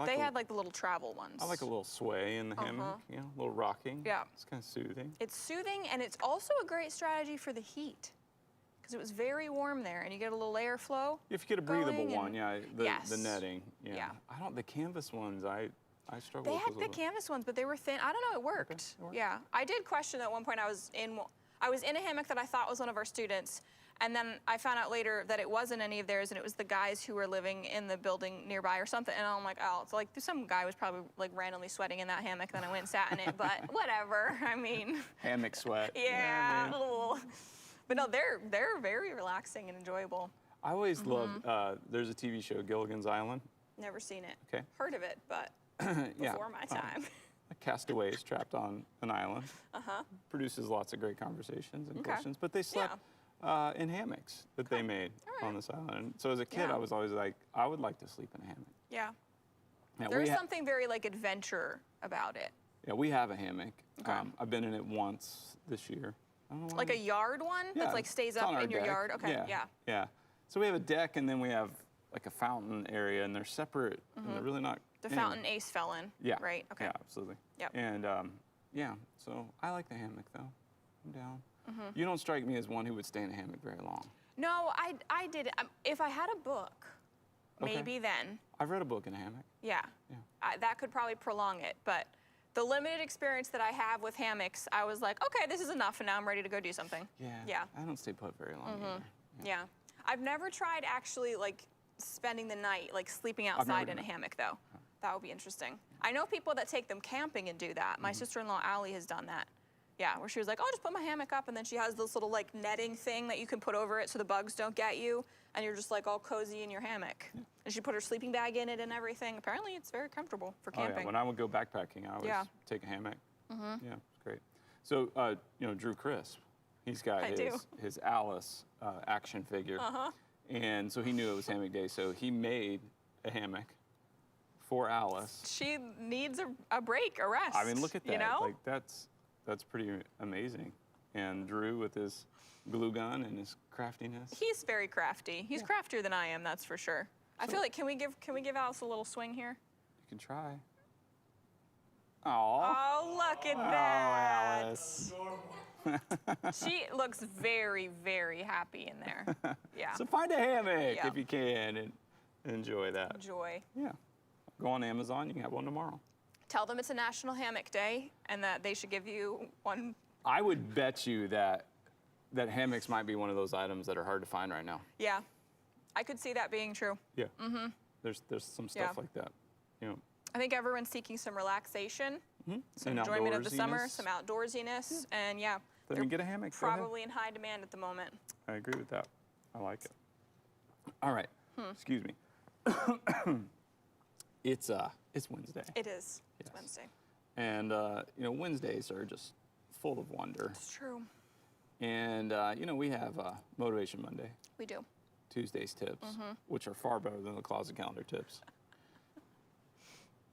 [SPEAKER 2] They had like the little travel ones.
[SPEAKER 1] I like a little sway in the hammock, you know, a little rocking.
[SPEAKER 2] Yeah.
[SPEAKER 1] It's kind of soothing.
[SPEAKER 2] It's soothing, and it's also a great strategy for the heat, because it was very warm there, and you get a little airflow.
[SPEAKER 1] If you get a breathable one,
[SPEAKER 2] yes.
[SPEAKER 1] the netting. Yeah. The canvas ones, I struggle
[SPEAKER 2] They
[SPEAKER 1] with
[SPEAKER 2] had
[SPEAKER 1] those
[SPEAKER 2] thick canvas ones, but they were thin. I don't know, it worked.
[SPEAKER 1] Okay, it worked.
[SPEAKER 2] Yeah. I did question at one point, I was in a hammock that I thought was one of our students, and then I found out later that it wasn't any of theirs, and it was the guys who were living in the building nearby or something. And I'm like, oh, it's like some guy was probably like randomly sweating in that hammock. Then I went and sat in it, but whatever. I mean,
[SPEAKER 1] hammock sweat.
[SPEAKER 2] yeah. But no, they're very relaxing and enjoyable.
[SPEAKER 1] I always loved. There's a TV show, Gilligan's Island.
[SPEAKER 2] Never seen it.
[SPEAKER 1] Okay.
[SPEAKER 2] Heard of it, but before my time.
[SPEAKER 1] A castaway is trapped on an island. Produces lots of great conversations and questions, but they slept. In hammocks that they made on this island. So as a kid, I was always like, I would like to sleep in a hammock.
[SPEAKER 2] Yeah.
[SPEAKER 1] Now,
[SPEAKER 2] There's something very like adventure about it.
[SPEAKER 1] Yeah, we have a hammock.
[SPEAKER 2] Okay.
[SPEAKER 1] I've been in it once this year. I don't know why.
[SPEAKER 2] Like a yard one that's like stays up in your yard? Okay,
[SPEAKER 1] yeah. So we have a deck, and then we have like a fountain area, and they're separate, and they're really not.
[SPEAKER 2] The fountain Ace fell in.
[SPEAKER 1] Yeah.
[SPEAKER 2] Right, okay.
[SPEAKER 1] Yeah, absolutely.
[SPEAKER 2] Yep.
[SPEAKER 1] And so I like the hammock, though. I'm down. You don't strike me as one who would stay in a hammock very long.
[SPEAKER 2] No, I did. If I had a book, maybe then.
[SPEAKER 1] I've read a book in a hammock.
[SPEAKER 2] Yeah. That could probably prolong it. But the limited experience that I have with hammocks, I was like, okay, this is enough, and now I'm ready to go do something.
[SPEAKER 1] Yeah. I don't stay put very long either.
[SPEAKER 2] Yeah. I've never tried actually like spending the night, like sleeping outside in a hammock, though. That would be interesting. I know people that take them camping and do that. My sister-in-law, Allie, has done that. Yeah, where she was like, oh, just put my hammock up, and then she has this little like netting thing that you can put over it so the bugs don't get you, and you're just like all cozy in your hammock. And she put her sleeping bag in it and everything. Apparently, it's very comfortable for camping.
[SPEAKER 1] Oh, yeah. When I would go backpacking, I always take a hammock. Yeah, it's great. So, Drew Crisp, he's got his Alice action figure, and so he knew it was hammock day, so he made a hammock for Alice.
[SPEAKER 2] She needs a break, a rest.
[SPEAKER 1] I mean, look at that.
[SPEAKER 2] You know?
[SPEAKER 1] Like that's pretty amazing. And Drew with his glue gun and his craftiness.
[SPEAKER 2] He's very crafty. He's craftier than I am, that's for sure. I feel like can we give Alice a little swing here?
[SPEAKER 1] You can try. Aww.
[SPEAKER 2] Oh, look at that.
[SPEAKER 1] Alice.
[SPEAKER 2] She looks very, very happy in there. Yeah.
[SPEAKER 1] So find a hammock if you can and enjoy that.
[SPEAKER 2] Enjoy.
[SPEAKER 1] Yeah. Go on Amazon. You can have one tomorrow.
[SPEAKER 2] Tell them it's a National Hammock Day and that they should give you one.
[SPEAKER 1] I would bet you that hammocks might be one of those items that are hard to find right now.
[SPEAKER 2] Yeah, I could see that being true.
[SPEAKER 1] Yeah. There's some stuff like that. You know.
[SPEAKER 2] I think everyone's seeking some relaxation, some enjoyment of the summer, some outdoorsiness, and
[SPEAKER 1] Then get a hammock.
[SPEAKER 2] Probably in high demand at the moment.
[SPEAKER 1] I agree with that. I like it. All right. Excuse me. It's Wednesday.
[SPEAKER 2] It is. It's Wednesday.
[SPEAKER 1] And Wednesdays are just full of wonder.
[SPEAKER 2] It's true.
[SPEAKER 1] And we have Motivation Monday.
[SPEAKER 2] We do.
[SPEAKER 1] Tuesday's tips, which are far better than the closet calendar tips.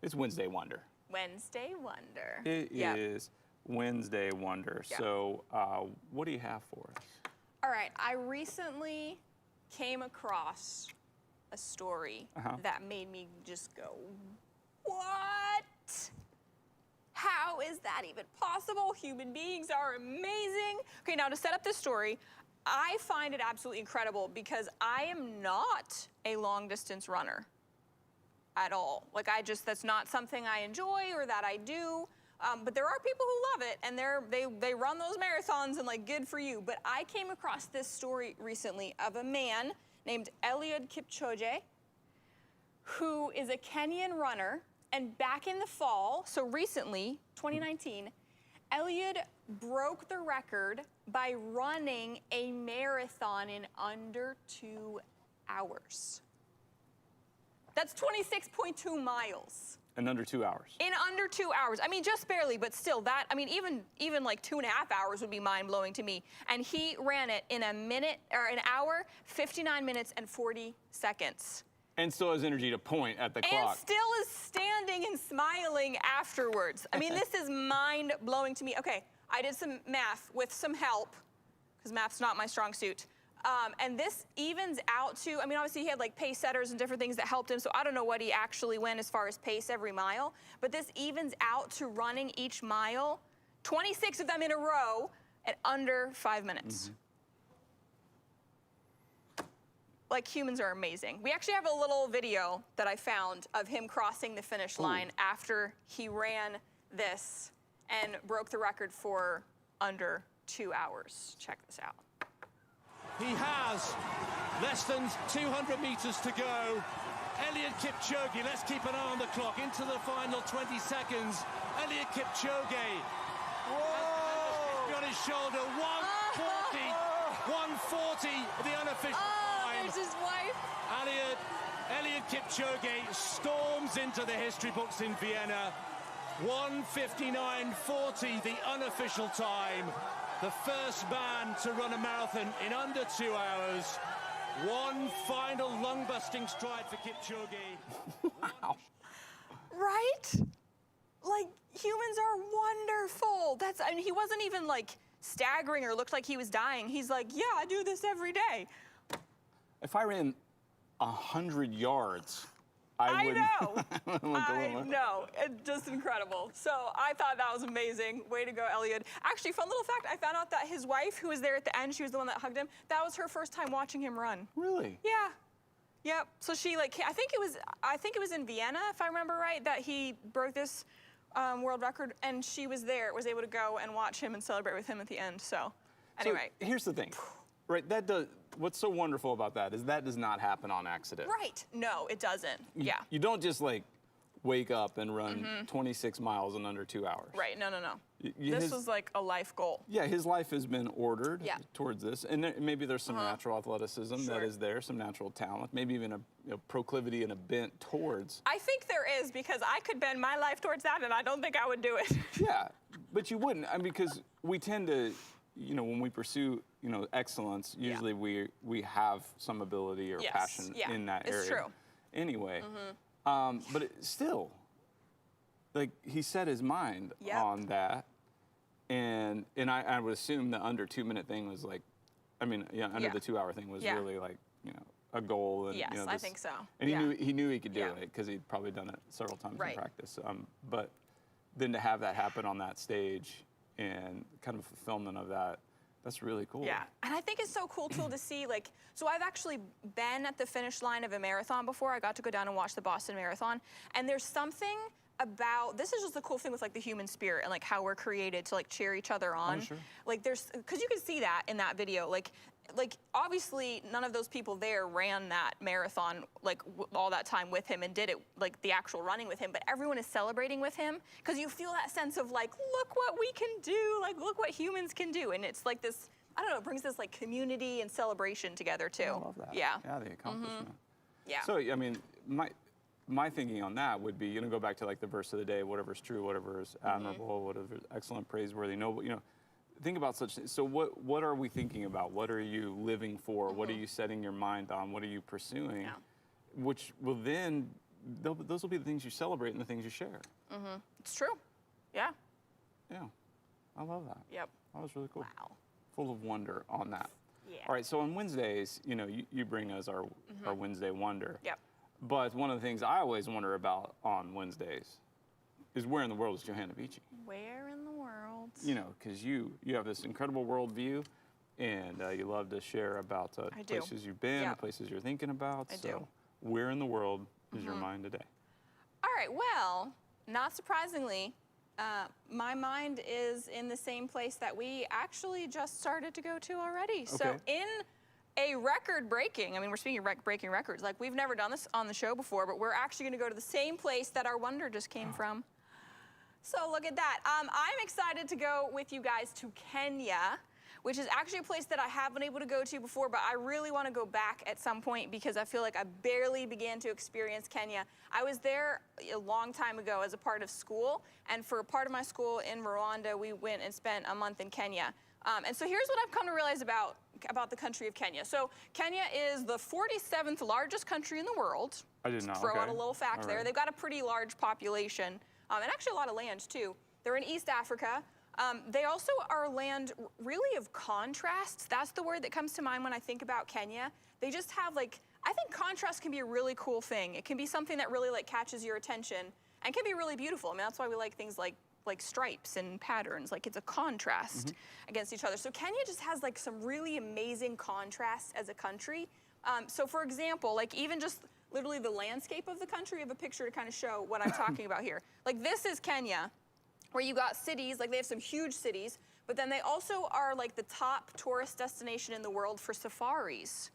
[SPEAKER 1] It's Wednesday Wonder.
[SPEAKER 2] Wednesday Wonder.
[SPEAKER 1] It is Wednesday Wonder. Yeah. So what do you have for us?
[SPEAKER 2] All right. I recently came across a story that made me just go, what? How is that even possible? Human beings are amazing. Okay, now to set up this story, I find it absolutely incredible because I am not a long distance runner at all. Like that's not something I enjoy or that I do. But there are people who love it and they run those marathons and like good for you. But I came across this story recently of a man named Elliot Kipchoge, who is a Kenyan runner. And back in the fall, so recently, 2019, Elliot broke the record by running a marathon in under 2 hours. That's 26.2 miles.
[SPEAKER 1] In under 2 hours.
[SPEAKER 2] In under 2 hours. I mean, just barely, but still that, I mean, even like 2.5 hours would be mind-blowing to me. And he ran it in an hour, 59 minutes and 40 seconds.
[SPEAKER 1] And still has energy to point at the clock.
[SPEAKER 2] And still is standing and smiling afterwards. I mean, this is mind-blowing to me. Okay, I did some math with some help, because math's not my strong suit. And this evens out to, I mean, obviously he had like pace setters and different things that helped him, so I don't know what he actually went as far as pace every mile, but this evens out to running each mile, 26 of them in a row, at under 5 minutes. Like, humans are amazing. We actually have a little video that I found of him crossing the finish line after he ran this and broke the record for under 2 hours. Check this out.
[SPEAKER 3] He has less than 200 meters to go. Elliot Kipchoge, let's keep an eye on the clock, into the final 20 seconds. Elliot Kipchoge. Whoa! On his shoulder, 140, the unofficial time.
[SPEAKER 2] There's his wife.
[SPEAKER 3] Elliot Kipchoge storms into the history books in Vienna. 1:59.40, the unofficial time. The first man to run a marathon in under 2 hours. One final lung-busting stride for Kipchoge.
[SPEAKER 1] Wow.
[SPEAKER 2] Right? Like, humans are wonderful. I mean, he wasn't even like staggering or looked like he was dying. He's like, yeah, I do this every day.
[SPEAKER 1] If I ran 100 yards,
[SPEAKER 2] I know. I know. It's just incredible. So I thought that was amazing. Way to go, Elliot. Actually, fun little fact, I found out that his wife, who was there at the end, she was the one that hugged him, that was her first time watching him run.
[SPEAKER 1] Really?
[SPEAKER 2] Yeah. Yep. So she, like, I think it was in Vienna, if I remember right, that he broke this world record, and she was there, was able to go and watch him and celebrate with him at the end. So anyway.
[SPEAKER 1] So here's the thing. Right, what's so wonderful about that is that does not happen on accident.
[SPEAKER 2] Right. No, it doesn't. Yeah.
[SPEAKER 1] You don't just like wake up and run 26 miles in under 2 hours.
[SPEAKER 2] Right. No. This was like a life goal.
[SPEAKER 1] Yeah, his life has been ordered towards this, and maybe there's some natural athleticism that is there, some natural talent, maybe even a proclivity and a bent towards.
[SPEAKER 2] I think there is, because I could bend my life towards that, and I don't think I would do it.
[SPEAKER 1] Yeah, but you wouldn't, I mean, because we tend to, when we pursue, excellence, usually we have some ability or passion in that area.
[SPEAKER 2] It's true.
[SPEAKER 1] Anyway, but still, like, he set his mind on that, and I would assume the under 2 minute thing was like, under the 2 hour thing was really like, a goal. And,
[SPEAKER 2] yes, I think so.
[SPEAKER 1] And he knew he could do it because he'd probably done it several times in practice. But then to have that happen on that stage and kind of fulfillment of that, that's really cool.
[SPEAKER 2] Yeah, and I think it's so cool too to see, like, so I've actually been at the finish line of a marathon before. I got to go down and watch the Boston Marathon, and there's something about, this is just the cool thing with like the human spirit and like how we're created to like cheer each other on.
[SPEAKER 1] Oh, sure.
[SPEAKER 2] Like because you can see that in that video, like obviously none of those people there ran that marathon like all that time with him and did it like the actual running with him, but everyone is celebrating with him because you feel that sense of like, look what we can do, like look what humans can do, and it's like this, I don't know, it brings this like community and celebration together too.
[SPEAKER 1] I love that.
[SPEAKER 2] Yeah.
[SPEAKER 1] Yeah, the accomplishment.
[SPEAKER 2] Yeah.
[SPEAKER 1] So I mean, my thinking on that would be, go back to like the verse of the day, whatever's true, whatever is admirable, whatever is excellent, praiseworthy, noble, think about such things. So what are we thinking about? What are you living for? What are you setting your mind on? What are you pursuing?
[SPEAKER 2] Yeah.
[SPEAKER 1] Which will then, those will be the things you celebrate and the things you share.
[SPEAKER 2] It's true. Yeah.
[SPEAKER 1] Yeah, I love that.
[SPEAKER 2] Yep.
[SPEAKER 1] That was really cool.
[SPEAKER 2] Wow.
[SPEAKER 1] Full of wonder on that.
[SPEAKER 2] Yeah.
[SPEAKER 1] All right, so on Wednesdays, you bring us our Wednesday wonder.
[SPEAKER 2] Yep.
[SPEAKER 1] But one of the things I always wonder about on Wednesdays is where in the world is Johanna Beachy?
[SPEAKER 2] Where in the world?
[SPEAKER 1] Because you have this incredible worldview, and you love to share about places you've been, places you're thinking about.
[SPEAKER 2] I do.
[SPEAKER 1] Where in the world is your mind today?
[SPEAKER 2] All right, well, not surprisingly, my mind is in the same place that we actually just started to go to already. Okay. So in a record-breaking, I mean, we're speaking of breaking records, like we've never done this on the show before, but we're actually gonna go to the same place that our wonder just came from. So look at that. I'm excited to go with you guys to Kenya, which is actually a place that I have been able to go to before, but I really want to go back at some point because I feel like I barely began to experience Kenya. I was there a long time ago as a part of school, and for a part of my school in Rwanda, we went and spent a month in Kenya. And so here's what I've come to realize about the country of Kenya. So Kenya is the 47th largest country in the world.
[SPEAKER 1] I didn't know.
[SPEAKER 2] Throw out a little fact there. They've got a pretty large population, and actually a lot of land too. They're in East Africa. They also are a land really of contrasts. That's the word that comes to mind when I think about Kenya. They just have like, I think contrast can be a really cool thing. It can be something that really like catches your attention and can be really beautiful. I mean, that's why we like things like stripes and patterns. Like it's a contrast against each other. So Kenya just has like some really amazing contrasts as a country. So for example, like even just literally the landscape of the country, I have a picture to kind of show what I'm talking about here. Like this is Kenya, where you got cities, like they have some huge cities, but then they also are like the top tourist destination in the world for safaris.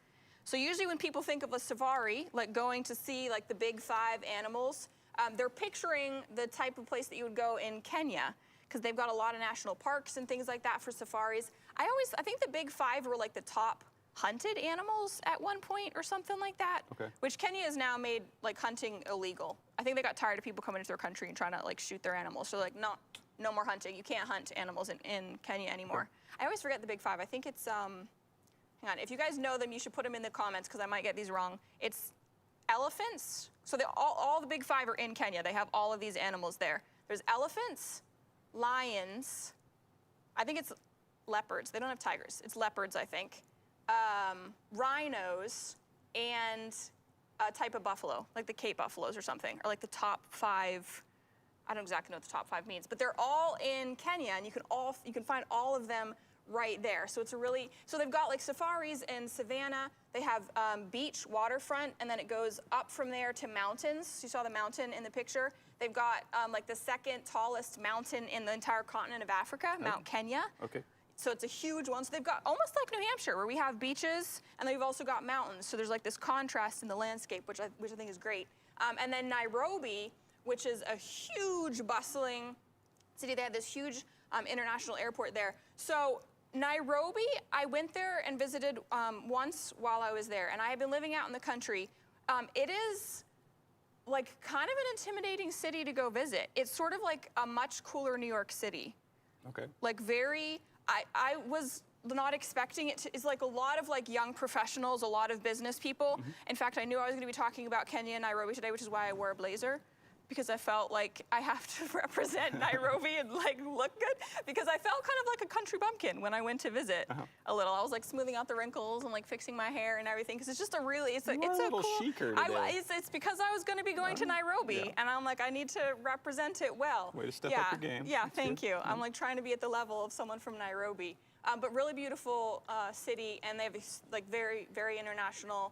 [SPEAKER 2] So usually when people think of a safari, like going to see like the big 5 animals, they're picturing the type of place that you would go in Kenya, because they've got a lot of national parks and things like that for safaris. I think the big 5 were like the top hunted animals at one point or something like that, which Kenya has now made like hunting illegal. I think they got tired of people coming into their country and trying to like shoot their animals. So like, no more hunting. You can't hunt animals in Kenya anymore. I always forget the big 5. I think it's, hang on, if you guys know them, you should put them in the comments because I might get these wrong. It's elephants. So all the big 5 are in Kenya. They have all of these animals there. There's elephants, lions, I think it's leopards. They don't have tigers. It's leopards, I think. Rhinos, and a type of buffalo, like the Cape buffaloes or something, or like the top 5. I don't exactly know what the top 5 means, but they're all in Kenya, and you can find all of them right there. So it's so they've got like safaris in Savannah. They have beach, waterfront, and then it goes up from there to mountains. You saw the mountain in the picture. They've got like the 2nd tallest mountain in the entire continent of Africa, Mount Kenya. So it's a huge one. So they've got almost like New Hampshire, where we have beaches, and they've also got mountains. So there's like this contrast in the landscape, which I think is great. And then Nairobi, which is a huge, bustling city. They have this huge international airport there. So Nairobi, I went there and visited once while I was there, and I have been living out in the country. It is like kind of an intimidating city to go visit. It's sort of like a much cooler New York City. Like very, I was not expecting it to. It's like a lot of like young professionals, a lot of business people. In fact, I knew I was going to be talking about Kenya and Nairobi today, which is why I wore a blazer, because I felt like I have to represent Nairobi and like look good, because I felt kind of like a country bumpkin when I went to visit a little. I was like smoothing out the wrinkles and like fixing my hair and everything, because it's just a really, it's a cool.
[SPEAKER 1] Chicer today.
[SPEAKER 2] It's because I was going to be going to Nairobi, and I'm like, I need to represent it well.
[SPEAKER 1] Way to step up your game.
[SPEAKER 2] Yeah, thank you. I'm like trying to be at the level of someone from Nairobi, but really beautiful city, and they have like very, very international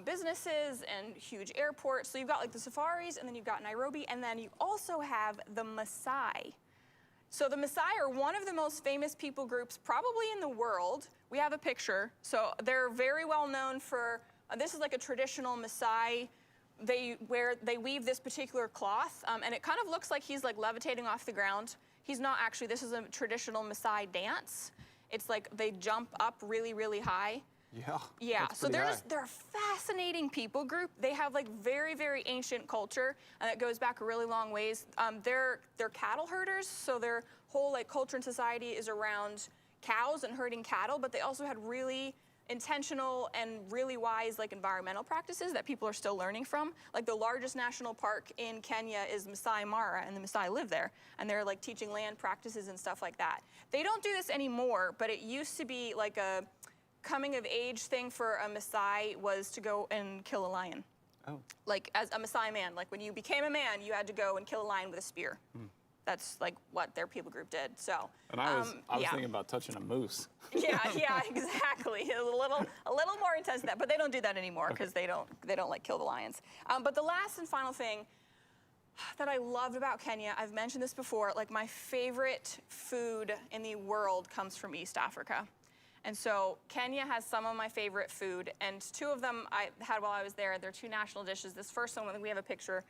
[SPEAKER 2] businesses and huge airports. So you've got like the safaris, and then you've got Nairobi, and then you also have the Maasai. So the Maasai are one of the most famous people groups probably in the world. We have a picture. So they're very well known for, this is like a traditional Maasai. They weave this particular cloth, and it kind of looks like he's like levitating off the ground. He's not actually. This is a traditional Maasai dance. It's like they jump up really, really high. Yeah, so they're a fascinating people group. They have like very, very ancient culture, and it goes back a really long ways. They're cattle herders, so their whole like culture and society is around cows and herding cattle, but they also had really intentional and really wise like environmental practices that people are still learning from. Like the largest national park in Kenya is Masai Mara, and the Masai live there, and they're like teaching land practices and stuff like that. They don't do this anymore, but it used to be like a coming of age thing for a Maasai was to go and kill a lion. Like as a Maasai man, like when you became a man, you had to go and kill a lion with a spear. That's like what their people group did. So.
[SPEAKER 1] And I was thinking about touching a moose.
[SPEAKER 2] Yeah, exactly. A little more intense than that, but they don't do that anymore because they don't like kill the lions. But the last and final thing that I loved about Kenya, I've mentioned this before, like my favorite food in the world comes from East Africa. And so Kenya has some of my favorite food, and 2 of them I had while I was there. They're 2 national dishes. This first one, we have a picture.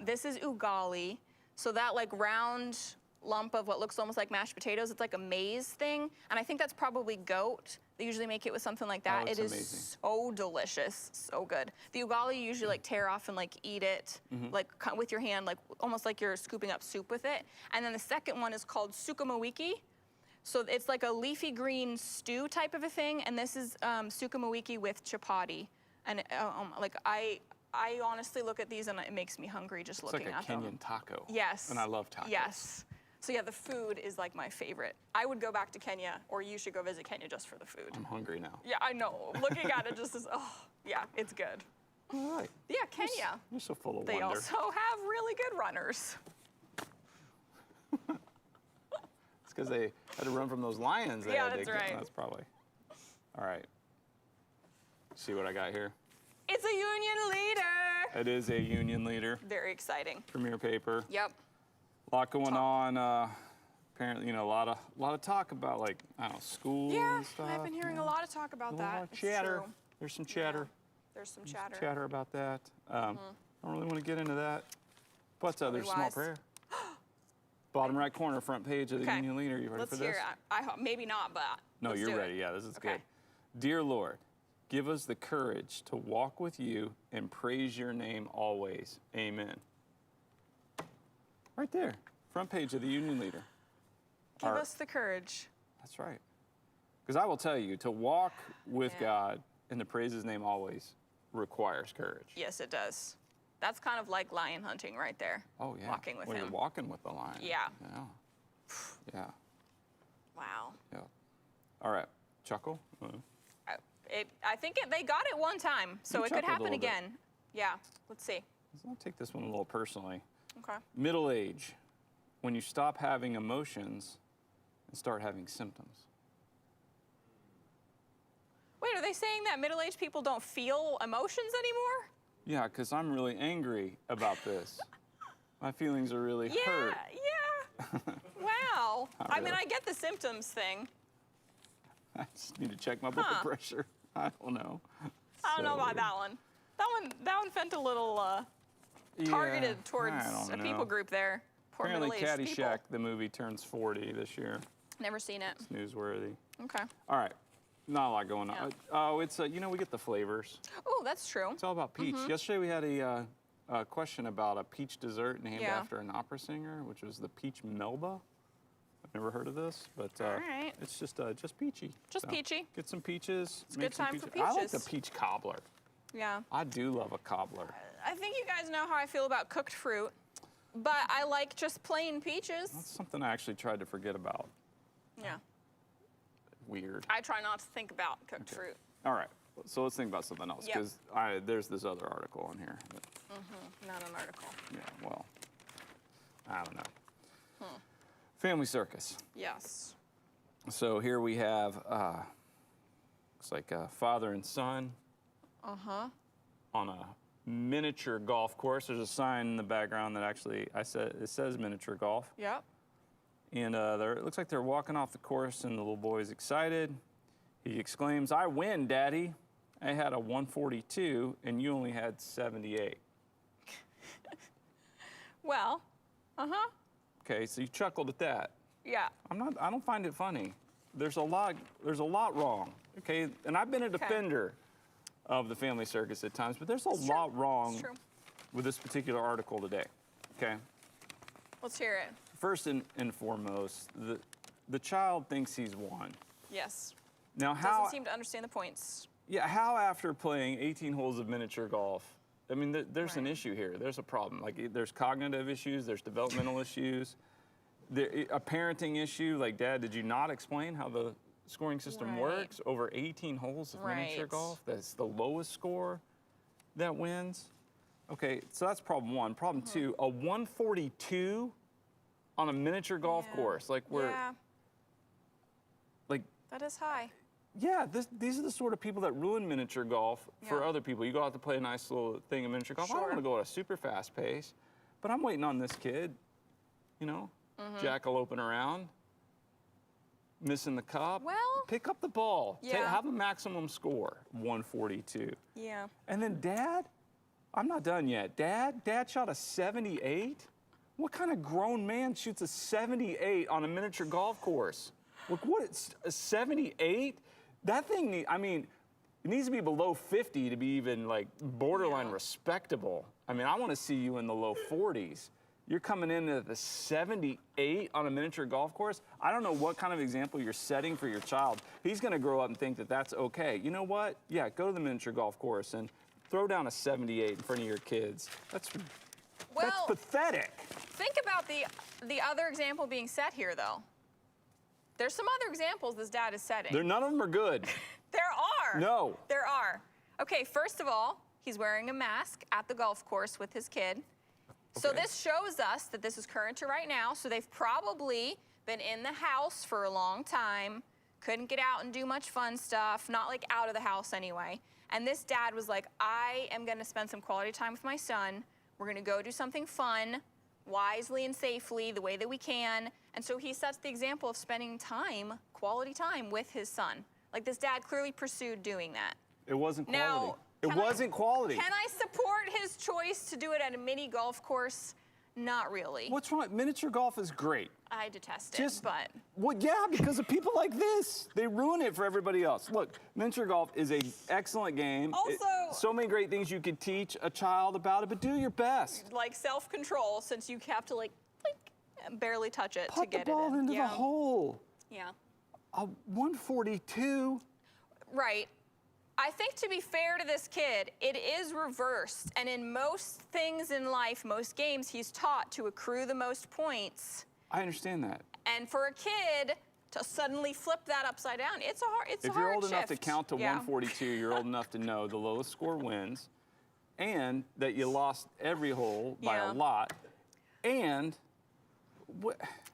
[SPEAKER 2] This is ugali. So that like round lump of what looks almost like mashed potatoes, it's like a maize thing. And I think that's probably goat. They usually make it with something like that. It is amazing. So delicious, so good. The ugali you usually like tear off and like eat it like with your hand, like almost like you're scooping up soup with it. And then the second one is called sukuma wiki. So it's like a leafy green stew type of a thing, and this is sukuma wiki with chapati. And like I honestly look at these and it makes me hungry just looking at them.
[SPEAKER 1] It's like a Kenyan taco.
[SPEAKER 2] Yes.
[SPEAKER 1] And I love tacos.
[SPEAKER 2] Yes. So yeah, the food is like my favorite. I would go back to Kenya, or you should go visit Kenya just for the food.
[SPEAKER 1] I'm hungry now.
[SPEAKER 2] Yeah, I know. Looking at it just is, oh, yeah, it's good.
[SPEAKER 1] All right.
[SPEAKER 2] Yeah, Kenya.
[SPEAKER 1] You're so full of
[SPEAKER 2] They
[SPEAKER 1] wonder.
[SPEAKER 2] also have really good runners.
[SPEAKER 1] It's because they had to run from those lions.
[SPEAKER 2] Yeah, that's right.
[SPEAKER 1] That's probably. All right. See what I got here?
[SPEAKER 2] It's a union leader.
[SPEAKER 1] It is a union leader.
[SPEAKER 2] Very exciting.
[SPEAKER 1] Premier paper.
[SPEAKER 2] Yep.
[SPEAKER 1] A lot going on. Apparently, a lot of talk about, like, I don't know, schools
[SPEAKER 2] Yeah,
[SPEAKER 1] and stuff.
[SPEAKER 2] I've been hearing a lot of talk about
[SPEAKER 1] A
[SPEAKER 2] that.
[SPEAKER 1] lot of
[SPEAKER 2] It's
[SPEAKER 1] chatter.
[SPEAKER 2] true.
[SPEAKER 1] There's some chatter.
[SPEAKER 2] Yeah, there's some chatter.
[SPEAKER 1] Chatter about that. Don't really want to get into that. But there's a small
[SPEAKER 2] wise.
[SPEAKER 1] prayer. Bottom right corner, front page of the
[SPEAKER 2] Okay.
[SPEAKER 1] Union Leader. You ready
[SPEAKER 2] Let's
[SPEAKER 1] for this?
[SPEAKER 2] hear it. I hope, maybe not, but
[SPEAKER 1] No,
[SPEAKER 2] let's
[SPEAKER 1] you're
[SPEAKER 2] do
[SPEAKER 1] ready.
[SPEAKER 2] It.
[SPEAKER 1] Yeah, this is
[SPEAKER 2] Okay.
[SPEAKER 1] good. Dear Lord, give us the courage to walk with you and praise your name always. Amen. Right there, front page of the Union Leader.
[SPEAKER 2] Give us the courage.
[SPEAKER 1] That's right. Because I will tell you, to walk with
[SPEAKER 2] Yeah.
[SPEAKER 1] God and to praise his name always requires courage.
[SPEAKER 2] Yes, it does. That's kind of like lion hunting right there.
[SPEAKER 1] Oh, yeah.
[SPEAKER 2] Walking with
[SPEAKER 1] when
[SPEAKER 2] him.
[SPEAKER 1] You're walking with the lion.
[SPEAKER 2] Yeah.
[SPEAKER 1] Yeah. Yeah.
[SPEAKER 2] Wow.
[SPEAKER 1] Yeah. All right. Chuckle.
[SPEAKER 2] I think they got it one time, so
[SPEAKER 1] You
[SPEAKER 2] it could
[SPEAKER 1] chuckled a
[SPEAKER 2] happen
[SPEAKER 1] little bit.
[SPEAKER 2] again. Yeah. Let's see.
[SPEAKER 1] I'll take this one a little personally.
[SPEAKER 2] Okay.
[SPEAKER 1] Middle age, when you stop having emotions and start having symptoms.
[SPEAKER 2] Wait, are they saying that middle-aged people don't feel emotions anymore?
[SPEAKER 1] Yeah, because I'm really angry about this. My feelings are really hurt.
[SPEAKER 2] Yeah. Wow.
[SPEAKER 1] Not
[SPEAKER 2] I mean,
[SPEAKER 1] really.
[SPEAKER 2] I get the symptoms thing.
[SPEAKER 1] I just need to check my blood pressure. I don't know.
[SPEAKER 2] I don't know
[SPEAKER 1] So
[SPEAKER 2] about that one. That one felt a little targeted
[SPEAKER 1] yeah,
[SPEAKER 2] towards
[SPEAKER 1] I don't
[SPEAKER 2] a
[SPEAKER 1] know.
[SPEAKER 2] people group there. Poor
[SPEAKER 1] Apparently
[SPEAKER 2] middle-aged people.
[SPEAKER 1] Caddyshack, the movie, turns 40 this year.
[SPEAKER 2] Never seen it.
[SPEAKER 1] It's newsworthy.
[SPEAKER 2] Okay.
[SPEAKER 1] All right. Not a lot going on.
[SPEAKER 2] Yeah.
[SPEAKER 1] Oh, it's, we get the flavors.
[SPEAKER 2] Oh, that's true.
[SPEAKER 1] It's all about peach. Yesterday we had a question about a peach dessert named
[SPEAKER 2] Yeah.
[SPEAKER 1] after an opera singer, which was the peach Melba. I've never heard of this, but
[SPEAKER 2] All right.
[SPEAKER 1] it's just peachy.
[SPEAKER 2] Just peachy.
[SPEAKER 1] Get some peaches.
[SPEAKER 2] It's a
[SPEAKER 1] make
[SPEAKER 2] good
[SPEAKER 1] some
[SPEAKER 2] time for
[SPEAKER 1] I like the
[SPEAKER 2] peaches.
[SPEAKER 1] peach cobbler.
[SPEAKER 2] Yeah.
[SPEAKER 1] I do love a cobbler.
[SPEAKER 2] I think you guys know how I feel about cooked fruit, but I like just plain peaches.
[SPEAKER 1] That's something I actually tried to forget about.
[SPEAKER 2] Yeah.
[SPEAKER 1] Weird.
[SPEAKER 2] I try not to think about cooked fruit.
[SPEAKER 1] All right. So let's think about something else,
[SPEAKER 2] Yep.
[SPEAKER 1] because there's this other article in here. That,
[SPEAKER 2] Not an article.
[SPEAKER 1] yeah, well, I don't know. Family circus.
[SPEAKER 2] Yes.
[SPEAKER 1] So here we have, looks like a father and son on a miniature golf course. There's a sign in the background that actually it says miniature golf.
[SPEAKER 2] Yep.
[SPEAKER 1] And it looks like they're walking off the course, and the little boy's excited. He exclaims, "I win, Daddy. I had a 142, and you only had 78."
[SPEAKER 2] Well,
[SPEAKER 1] Okay, so you chuckled at that.
[SPEAKER 2] yeah.
[SPEAKER 1] I don't find it funny. There's a lot wrong. Okay, and I've been a defender of the family circus at times, but there's a lot wrong
[SPEAKER 2] It's true.
[SPEAKER 1] with this particular article today. Okay,
[SPEAKER 2] Let's hear it.
[SPEAKER 1] first and foremost, the child thinks he's won.
[SPEAKER 2] Yes.
[SPEAKER 1] Now
[SPEAKER 2] Doesn't seem to understand the points.
[SPEAKER 1] how after playing 18 holes of miniature golf, I mean, there's an
[SPEAKER 2] Right.
[SPEAKER 1] issue here. There's a problem. Like, there's cognitive issues, there's developmental issues, a parenting issue. Like, Dad, did you not explain how the scoring system
[SPEAKER 2] Right.
[SPEAKER 1] works over 18 holes of miniature
[SPEAKER 2] Right.
[SPEAKER 1] golf? That's the lowest score that wins. Okay, so that's problem one. Problem two, a 142 on a miniature golf
[SPEAKER 2] Yeah.
[SPEAKER 1] course. Like,
[SPEAKER 2] Yeah,
[SPEAKER 1] like,
[SPEAKER 2] that is high.
[SPEAKER 1] yeah, these are the sort of people that ruin miniature golf for
[SPEAKER 2] Yeah.
[SPEAKER 1] other people. You go out to play a nice little thing of miniature golf. I don't
[SPEAKER 2] Sure.
[SPEAKER 1] want to go at a super fast pace, but I'm waiting on this kid, jackaloping around, missing the cup.
[SPEAKER 2] Well,
[SPEAKER 1] pick up the ball.
[SPEAKER 2] Yeah.
[SPEAKER 1] Have a maximum score, 142.
[SPEAKER 2] Yeah.
[SPEAKER 1] And then Dad, I'm not done yet. Dad shot a 78? What kind of grown man shoots a 78 on a miniature golf course? Look, it's a 78? That thing, it needs to be below 50 to be even like borderline
[SPEAKER 2] Yeah.
[SPEAKER 1] respectable. I mean, I want to see you in the low 40s. You're coming in at the 78 on a miniature golf course. I don't know what kind of example you're setting for your child. He's going to grow up and think that that's okay. You know what? Yeah, go to the miniature golf course and throw down a 78 in front of your kids. That's
[SPEAKER 2] Well,
[SPEAKER 1] pathetic.
[SPEAKER 2] Think about the other example being set here, though. There's some other examples this dad is setting.
[SPEAKER 1] None of them are good.
[SPEAKER 2] There are.
[SPEAKER 1] No.
[SPEAKER 2] There are. Okay, first of all, he's wearing a mask at the golf course with his kid. So
[SPEAKER 1] Okay.
[SPEAKER 2] this shows us that this is current to right now. So they've probably been in the house for a long time, couldn't get out and do much fun stuff, not like out of the house anyway. And this dad was like, I am gonna spend some quality time with my son. We're gonna go do something fun, wisely and safely, the way that we can. And so he sets the example of spending time, quality time with his son. Like this dad clearly pursued doing that.
[SPEAKER 1] It wasn't quality.
[SPEAKER 2] Now,
[SPEAKER 1] it wasn't quality.
[SPEAKER 2] Can I support his choice to do it at a mini golf course? Not really.
[SPEAKER 1] What's wrong? Miniature golf is great.
[SPEAKER 2] I detest it, but.
[SPEAKER 1] Well, yeah, because of people like this. They ruin it for everybody else. Look, miniature golf is an excellent game.
[SPEAKER 2] Also,
[SPEAKER 1] so many great things you could teach a child about it, but do your best.
[SPEAKER 2] Like self-control, since you have to like barely touch it to
[SPEAKER 1] Put the
[SPEAKER 2] get
[SPEAKER 1] ball
[SPEAKER 2] it in.
[SPEAKER 1] into the hole.
[SPEAKER 2] Yeah.
[SPEAKER 1] A 142.
[SPEAKER 2] Right. I think to be fair to this kid, it is reversed. And in most things in life, most games, he's taught to accrue the most points.
[SPEAKER 1] I understand that.
[SPEAKER 2] And for a kid to suddenly flip that upside down, it's a hard shift.
[SPEAKER 1] If you're old enough to count to 142, you're old enough to know the lowest score wins, and that you lost every hole by a lot, and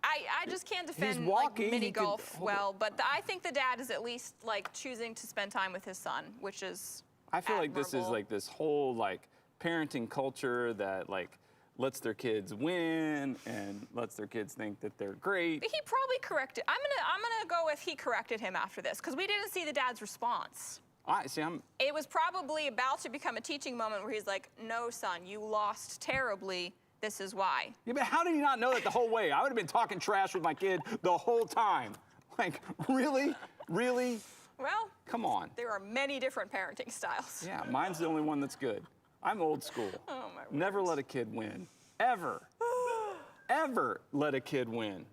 [SPEAKER 2] I just can't defend
[SPEAKER 1] walking,
[SPEAKER 2] like mini
[SPEAKER 1] he could
[SPEAKER 2] golf
[SPEAKER 1] hold
[SPEAKER 2] well, but I think the dad is at least like choosing to spend time with his son, which is
[SPEAKER 1] I feel like this is
[SPEAKER 2] admirable.
[SPEAKER 1] like this whole like parenting culture that like lets their kids win and lets their kids think that they're great.
[SPEAKER 2] But he probably corrected. I'm gonna go with he corrected him after this because we didn't see the dad's response. It was probably about to become a teaching moment where he's like, "No, son, you lost terribly. This is why."
[SPEAKER 1] Yeah, but how did he not know that the whole way? I would have been talking trash with my kid the whole time. Like, really? Really?
[SPEAKER 2] Well,
[SPEAKER 1] come on.
[SPEAKER 2] There are many different parenting styles.
[SPEAKER 1] Yeah, mine's the only one that's good. I'm old school.
[SPEAKER 2] Oh, my word.
[SPEAKER 1] Never let a kid win. Ever. Ever let a kid win.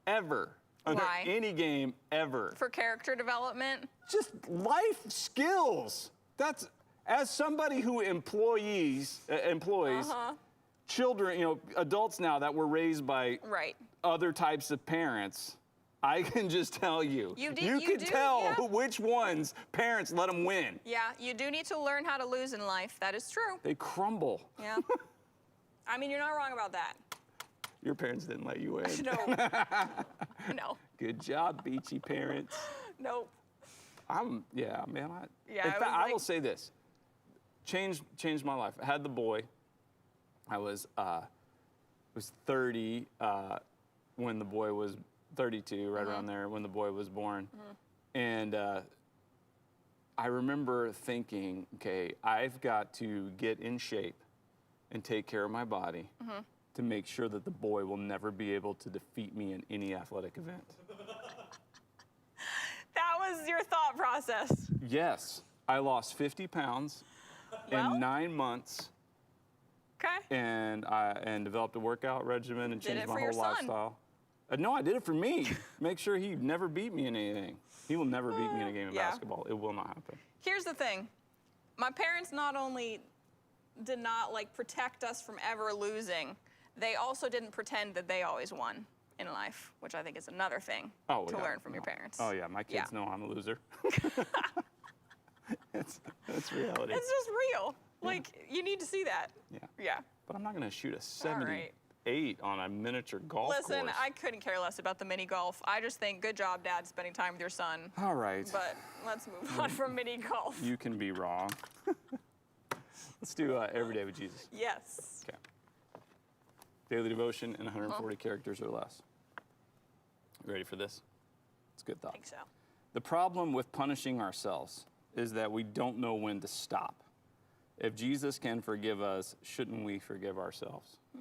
[SPEAKER 1] Ever. Under
[SPEAKER 2] Why?
[SPEAKER 1] any game, ever.
[SPEAKER 2] For character development?
[SPEAKER 1] Just life skills. That's, as somebody who employs children, you know, adults now that were raised by other types of parents, I can just tell you. You can tell which ones parents let them win.
[SPEAKER 2] Yeah, you do need to learn how to lose in life. That is true.
[SPEAKER 1] They crumble.
[SPEAKER 2] Yeah. I mean, you're not wrong about that.
[SPEAKER 1] Your parents didn't let you win.
[SPEAKER 2] No. No.
[SPEAKER 1] Good job, beachy parents.
[SPEAKER 2] Nope.
[SPEAKER 1] Yeah, man.
[SPEAKER 2] Yeah,
[SPEAKER 1] in fact, I will say this. Changed my life. I had the boy. I was 30 when the boy was 32, right around there, when the boy was born. And I remember thinking, okay, I've got to get in shape and take care of my body to make sure that the boy will never be able to defeat me in any athletic event.
[SPEAKER 2] That was your thought process.
[SPEAKER 1] Yes. I lost 50 pounds in 9 months.
[SPEAKER 2] Okay.
[SPEAKER 1] And developed a workout regimen and changed my whole lifestyle.
[SPEAKER 2] Son.
[SPEAKER 1] No, I did it for me. Make sure he never beat me in anything. He will never beat me in a game of basketball. It will not happen.
[SPEAKER 2] Here's the thing. My parents not only did not like protect us from ever losing, they also didn't pretend that they always won in life, which I think is another thing to learn from your parents.
[SPEAKER 1] Oh yeah, my kids know I'm a loser. That's reality.
[SPEAKER 2] It's just real. Like, you need to see that.
[SPEAKER 1] Yeah.
[SPEAKER 2] Yeah.
[SPEAKER 1] But I'm not going to shoot a 78 on a miniature golf course.
[SPEAKER 2] Listen, I couldn't care less about the mini golf. I just think, good job, Dad, spending time with your son.
[SPEAKER 1] All right.
[SPEAKER 2] But let's move on from mini golf.
[SPEAKER 1] You can be wrong. Let's do Every Day with Jesus.
[SPEAKER 2] Yes.
[SPEAKER 1] Okay. Daily devotion in 140 characters or less. You ready for this? It's a good thought.
[SPEAKER 2] I think so.
[SPEAKER 1] The problem with punishing ourselves is that we don't know when to stop. If Jesus can forgive us, shouldn't we forgive ourselves? Oh,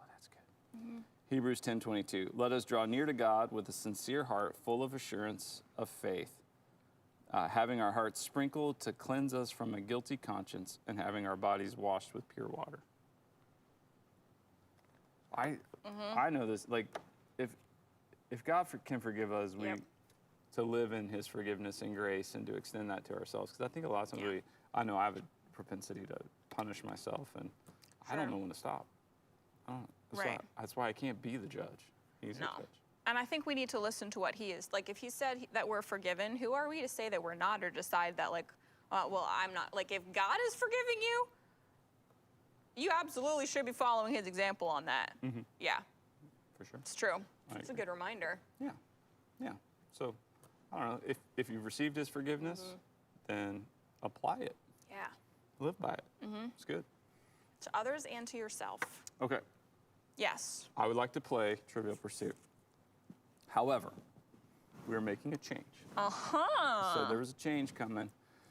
[SPEAKER 1] that's good. Hebrews 10:22. Let us draw near to God with a sincere heart, full of assurance of faith, having our hearts sprinkled to cleanse us from a guilty conscience, and having our bodies washed with pure water. I know this. Like, if God can forgive us, to live in His forgiveness and grace, and to extend that to ourselves. Because I think a lot of times I know I have a propensity to punish myself, and I don't know when to stop. That's why I can't be the judge. He's the judge.
[SPEAKER 2] And I think we need to listen to what he is. Like, if he said that we're forgiven, who are we to say that we're not, or decide that, like, well, I'm not. Like, if God is forgiving you, you absolutely should be following his example on that. Yeah.
[SPEAKER 1] For sure.
[SPEAKER 2] It's true. It's a good reminder.
[SPEAKER 1] Yeah. Yeah. So, I don't know. If you've received his forgiveness, then apply it.
[SPEAKER 2] Yeah.
[SPEAKER 1] Live by it. It's good.
[SPEAKER 2] To others and to yourself.
[SPEAKER 1] Okay.
[SPEAKER 2] Yes.
[SPEAKER 1] I would like to play Trivial Pursuit. However, we're making a change. So there was a change coming.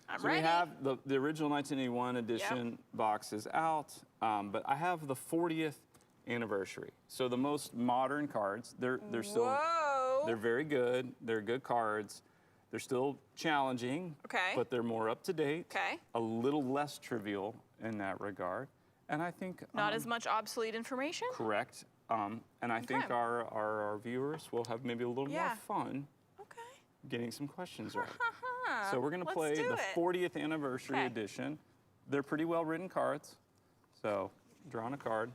[SPEAKER 2] I'm
[SPEAKER 1] ready. We have the original 1981 edition box is out, but I have the 40th anniversary. So the most modern cards, they're still, they're very good. They're good cards. They're still challenging, but they're more up to date. A little less trivial in that regard. And I think
[SPEAKER 2] not as much obsolete information.
[SPEAKER 1] Correct. And I think our viewers will have maybe a little more fun getting some questions right. So we're going to play the 40th anniversary edition. They're pretty well written cards. So drawing a card.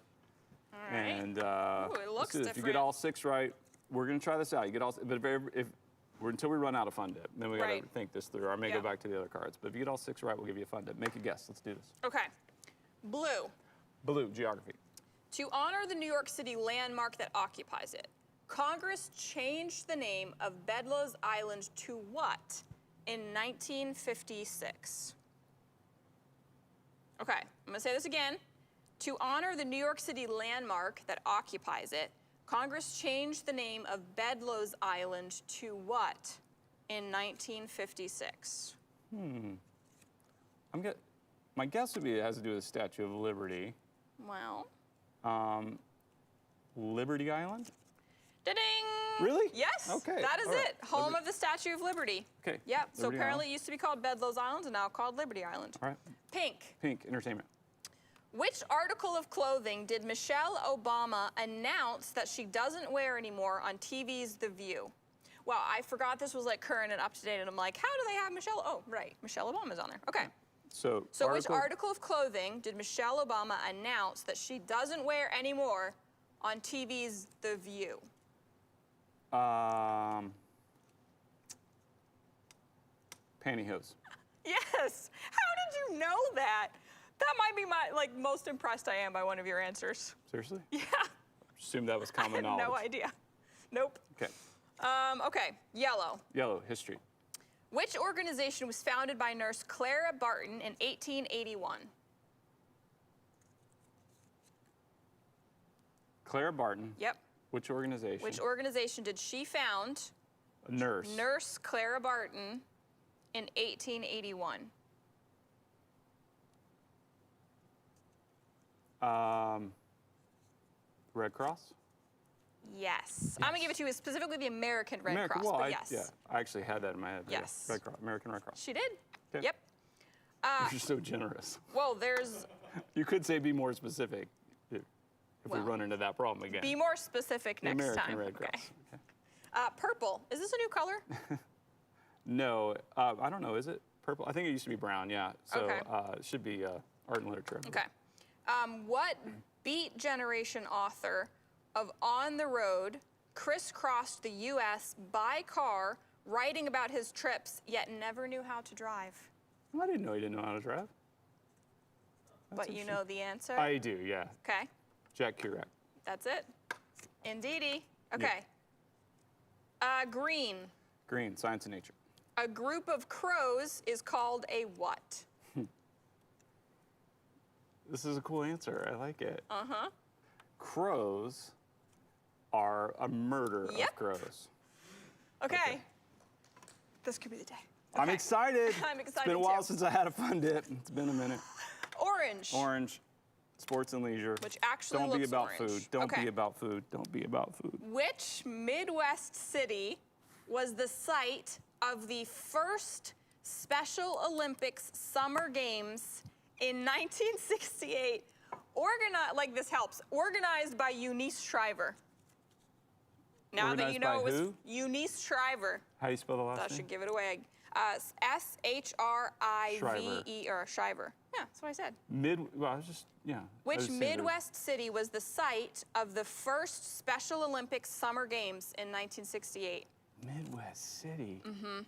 [SPEAKER 2] All right.
[SPEAKER 1] And
[SPEAKER 2] it looks different.
[SPEAKER 1] if you get all 6 right, we're going to try this out. You get all, but until we run out of fun dip, then we got to think this through. I may go back to the other cards. But if you get all 6 right, we'll give you a fun dip. Make a guess. Let's do this.
[SPEAKER 2] Okay. Blue.
[SPEAKER 1] Blue, geography.
[SPEAKER 2] To honor the New York City landmark that occupies it, Congress changed the name of Bedloes Island to what in 1956? Okay, I'm gonna say this again. To honor the New York City landmark that occupies it, Congress changed the name of Bedloes Island to what in 1956?
[SPEAKER 1] My guess would be it has to do with the Statue of Liberty.
[SPEAKER 2] Well.
[SPEAKER 1] Liberty Island?
[SPEAKER 2] Da-ding!
[SPEAKER 1] Really?
[SPEAKER 2] Yes.
[SPEAKER 1] Okay.
[SPEAKER 2] That is it. Home of the Statue of Liberty.
[SPEAKER 1] Okay.
[SPEAKER 2] Yep. So
[SPEAKER 1] Liberty
[SPEAKER 2] apparently
[SPEAKER 1] Island.
[SPEAKER 2] it used to be called Bedloes Island and now called Liberty Island.
[SPEAKER 1] All right.
[SPEAKER 2] Pink.
[SPEAKER 1] Pink, entertainment.
[SPEAKER 2] Which article of clothing did Michelle Obama announce that she doesn't wear anymore on TV's The View? Well, I forgot this was like current and up to date, and I'm like, how do they have Michelle? Oh, right. Michelle Obama's on there. Okay.
[SPEAKER 1] So
[SPEAKER 2] which article of clothing did Michelle Obama announce that she doesn't wear anymore on TV's The View?
[SPEAKER 1] Pantyhose.
[SPEAKER 2] Yes. How did you know that? That might be my most impressed I am by one of your answers.
[SPEAKER 1] Seriously?
[SPEAKER 2] Yeah.
[SPEAKER 1] Assume that was common knowledge.
[SPEAKER 2] No idea. Nope.
[SPEAKER 1] Okay.
[SPEAKER 2] Okay. Yellow.
[SPEAKER 1] Yellow, history.
[SPEAKER 2] Which organization was founded by nurse Clara Barton in 1881?
[SPEAKER 1] Clara Barton.
[SPEAKER 2] Yep.
[SPEAKER 1] Which organization?
[SPEAKER 2] Which organization did she found?
[SPEAKER 1] A nurse.
[SPEAKER 2] Nurse Clara Barton in 1881.
[SPEAKER 1] Red Cross?
[SPEAKER 2] Yes. I'm going to give it to you specifically the American Red Cross,
[SPEAKER 1] well,
[SPEAKER 2] but yes.
[SPEAKER 1] Yeah, I actually had that in my head.
[SPEAKER 2] Yes.
[SPEAKER 1] Yeah. Red Cross, American Red Cross.
[SPEAKER 2] She did.
[SPEAKER 1] Okay.
[SPEAKER 2] Yep.
[SPEAKER 1] You're so generous.
[SPEAKER 2] Well, there's...
[SPEAKER 1] You could say be more specific if we run into that problem again.
[SPEAKER 2] Be more specific next
[SPEAKER 1] American
[SPEAKER 2] time.
[SPEAKER 1] Red Cross.
[SPEAKER 2] Okay. Purple. Is this a new color?
[SPEAKER 1] No, I don't know. Is it purple? I think it used to be brown. Yeah. So it should be art and literature.
[SPEAKER 2] Okay. What Beat Generation author of On the Road crisscrossed the U.S. by car, writing about his trips, yet never knew how to drive?
[SPEAKER 1] I didn't know he didn't know how to drive.
[SPEAKER 2] But you know the answer?
[SPEAKER 1] I do, yeah.
[SPEAKER 2] Okay.
[SPEAKER 1] Jack Kerouac.
[SPEAKER 2] That's it. Indeedy. Okay. Green.
[SPEAKER 1] Green, science and nature.
[SPEAKER 2] A group of crows is called a what?
[SPEAKER 1] This is a cool answer. I like it.
[SPEAKER 2] Uh-huh.
[SPEAKER 1] Crows are a murder of crows.
[SPEAKER 2] Okay. This could be the day.
[SPEAKER 1] Okay. I'm excited.
[SPEAKER 2] I'm excited
[SPEAKER 1] It's been a while since I had a fun dip. It's been a minute.
[SPEAKER 2] Orange.
[SPEAKER 1] Orange. Sports and leisure.
[SPEAKER 2] Which actually
[SPEAKER 1] Don't
[SPEAKER 2] looks
[SPEAKER 1] be about
[SPEAKER 2] orange.
[SPEAKER 1] food. Don't be about food. Don't be about food.
[SPEAKER 2] Which Midwest city was the site of the first Special Olympics Summer Games in 1968? This helps. Organized by Eunice Shriver. Now that you know it was Eunice Shriver.
[SPEAKER 1] How do you spell the last
[SPEAKER 2] That
[SPEAKER 1] name?
[SPEAKER 2] should give it away. S-H-R-I-V-E, or Shriver. Yeah, that's what I said.
[SPEAKER 1] Well, I was just, yeah.
[SPEAKER 2] Which Midwest city was the site of the first Special Olympics Summer Games in 1968?
[SPEAKER 1] Midwest city? Mm-hmm.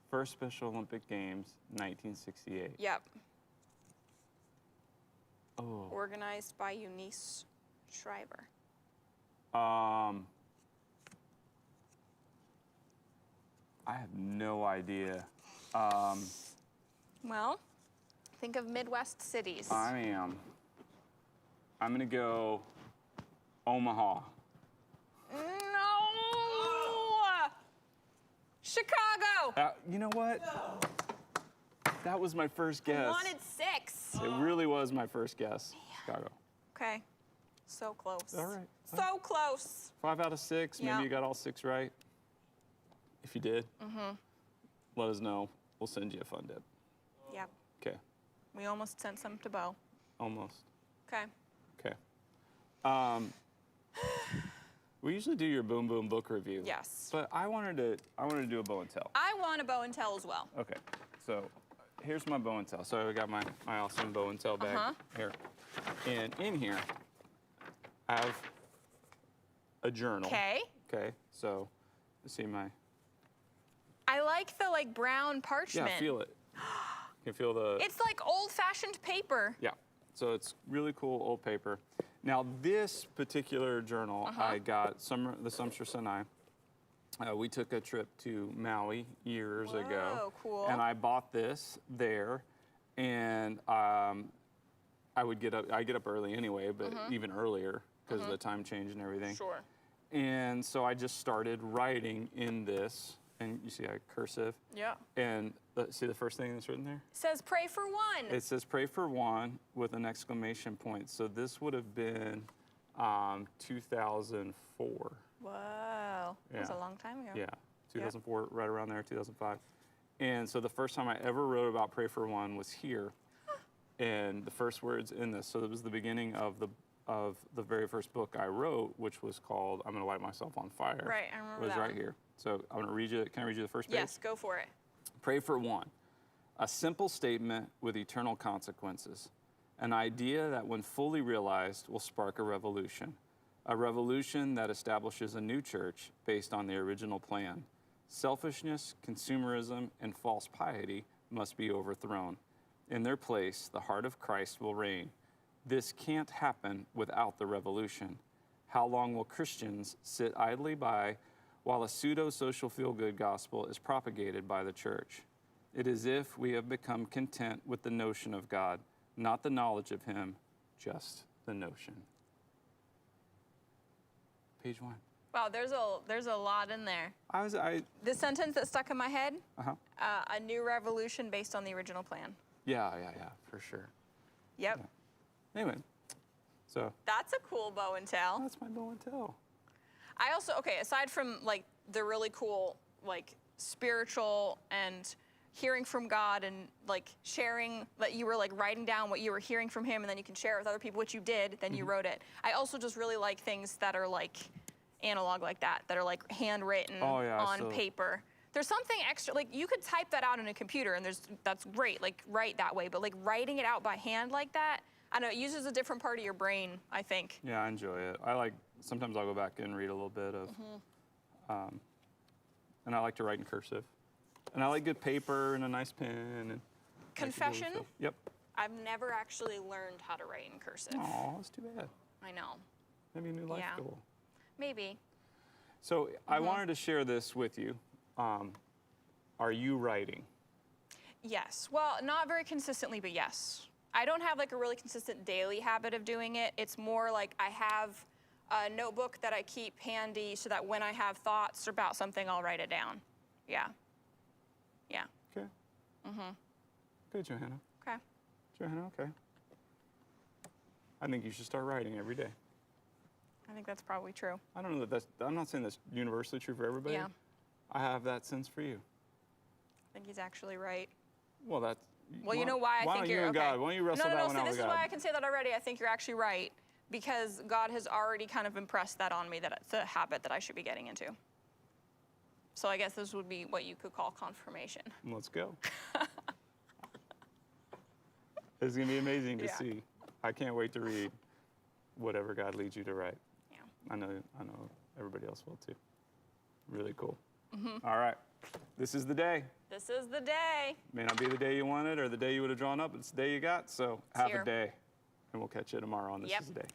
[SPEAKER 1] First Special Olympic Games, 1968.
[SPEAKER 2] Yep.
[SPEAKER 1] Oh.
[SPEAKER 2] Organized by Eunice Shriver.
[SPEAKER 1] I have no idea.
[SPEAKER 2] Well, think of Midwest cities.
[SPEAKER 1] I'm gonna go Omaha.
[SPEAKER 2] No! Chicago!
[SPEAKER 1] You know what? No. That was my first guess.
[SPEAKER 2] I wanted 6.
[SPEAKER 1] It really was my first guess. Chicago.
[SPEAKER 2] Okay. So close.
[SPEAKER 1] All right.
[SPEAKER 2] So close.
[SPEAKER 1] 5 out of 6. Maybe you got all 6 right. If you did, let us know. We'll send you a fun dip.
[SPEAKER 2] Yep.
[SPEAKER 1] Okay.
[SPEAKER 2] We almost sent some to Bo.
[SPEAKER 1] Almost.
[SPEAKER 2] Okay.
[SPEAKER 1] Okay. We usually do your Boom Boom book review.
[SPEAKER 2] Yes.
[SPEAKER 1] But I wanted to do a Bow and Tell.
[SPEAKER 2] I want a Bow and Tell as well.
[SPEAKER 1] Okay. So here's my Bow and Tell. So I got my awesome Bow and Tell bag here. And in here, I have a journal.
[SPEAKER 2] Okay.
[SPEAKER 1] Okay. So you see my...
[SPEAKER 2] I like the brown parchment.
[SPEAKER 1] Yeah, feel it. You can feel the...
[SPEAKER 2] It's like old-fashioned paper.
[SPEAKER 1] Yeah. So it's really cool old paper. Now this particular journal I got the Sumstress and I. We took a trip to Maui years ago.
[SPEAKER 2] Oh, cool.
[SPEAKER 1] And I bought this there, and I get up early anyway, but even earlier because of the time change and everything.
[SPEAKER 2] Sure.
[SPEAKER 1] And so I just started writing in this, and you see I cursive.
[SPEAKER 2] Yeah.
[SPEAKER 1] And see the first thing that's written there?
[SPEAKER 2] It says pray for one.
[SPEAKER 1] It says pray for one with an exclamation point. So this would have been 2004.
[SPEAKER 2] Whoa. That was a long time ago.
[SPEAKER 1] Yeah, 2004, right around there, 2005. And so the first time I ever wrote about pray for one was here. And the first words in this, so it was the beginning of the very first book I wrote, which was called I'm Gonna Light Myself on Fire.
[SPEAKER 2] Right, I remember
[SPEAKER 1] was
[SPEAKER 2] that
[SPEAKER 1] right
[SPEAKER 2] one.
[SPEAKER 1] here. So I'm gonna read you, can I read you the first page?
[SPEAKER 2] Yes, go for it.
[SPEAKER 1] Pray for one, a simple statement with eternal consequences, an idea that when fully realized will spark a revolution that establishes a new church based on the original plan. Selfishness, consumerism, and false piety must be overthrown. In their place, the heart of Christ will reign. This can't happen without the revolution. How long will Christians sit idly by while a pseudo-social feel-good gospel is propagated by the church? It is as if we have become content with the notion of God, not the knowledge of Him, just the notion. Page 1.
[SPEAKER 2] Wow, there's a lot in there.
[SPEAKER 1] The
[SPEAKER 2] sentence that stuck in my head, a new revolution based on the original plan.
[SPEAKER 1] Yeah, for sure.
[SPEAKER 2] Yep.
[SPEAKER 1] Yeah. Anyway, so.
[SPEAKER 2] That's a cool Bow and Tell.
[SPEAKER 1] That's my Bow and Tell.
[SPEAKER 2] I also, aside from the really cool, spiritual and hearing from God and sharing that you were writing down what you were hearing from Him and then you can share it with other people, which you did, then you wrote it. I also just really like things that are analog like that are handwritten on paper. There's something extra, you could type that out on a computer and that's great, write that way, but writing it out by hand like that, I don't know, it uses a different part of your brain, I think.
[SPEAKER 1] Yeah, I enjoy it. Sometimes I'll go back and read a little bit of, and I like to write in cursive. And I like good paper and a nice pen. And
[SPEAKER 2] confession?
[SPEAKER 1] Yep.
[SPEAKER 2] I've never actually learned how to write in cursive.
[SPEAKER 1] Oh, that's too bad.
[SPEAKER 2] I know.
[SPEAKER 1] Maybe a new life goal.
[SPEAKER 2] Maybe.
[SPEAKER 1] So I wanted to share this with you. Are you writing?
[SPEAKER 2] Yes. Well, not very consistently, but yes. I don't have a really consistent daily habit of doing it. It's more I have a notebook that I keep handy so that when I have thoughts about something, I'll write it down. Yeah. Yeah.
[SPEAKER 1] Okay. Good, Johanna.
[SPEAKER 2] Okay.
[SPEAKER 1] Johanna, okay. I think you should start writing every day.
[SPEAKER 2] I think that's probably true.
[SPEAKER 1] I don't know I'm not saying that's universally true for everybody.
[SPEAKER 2] Yeah.
[SPEAKER 1] I have that sense for you.
[SPEAKER 2] I think he's actually right.
[SPEAKER 1] Well, that's...
[SPEAKER 2] Well, you know why I think you're...
[SPEAKER 1] Okay. God, why don't you wrestle that one out with God?
[SPEAKER 2] No, this is why I can say that already. I think you're actually right. Because God has already kind of impressed that on me, that it's a habit that I should be getting into. So I guess this would be what you could call confirmation.
[SPEAKER 1] Let's go. It's going to be amazing to see. I can't wait to read whatever God leads you to write.
[SPEAKER 2] Yeah.
[SPEAKER 1] I know everybody else will too. Really cool. All right. This is the day.
[SPEAKER 2] This is the day.
[SPEAKER 1] May not be the day you wanted or the day you would have drawn up, but it's the day you got. So have a day. And we'll catch you tomorrow on This is the Day.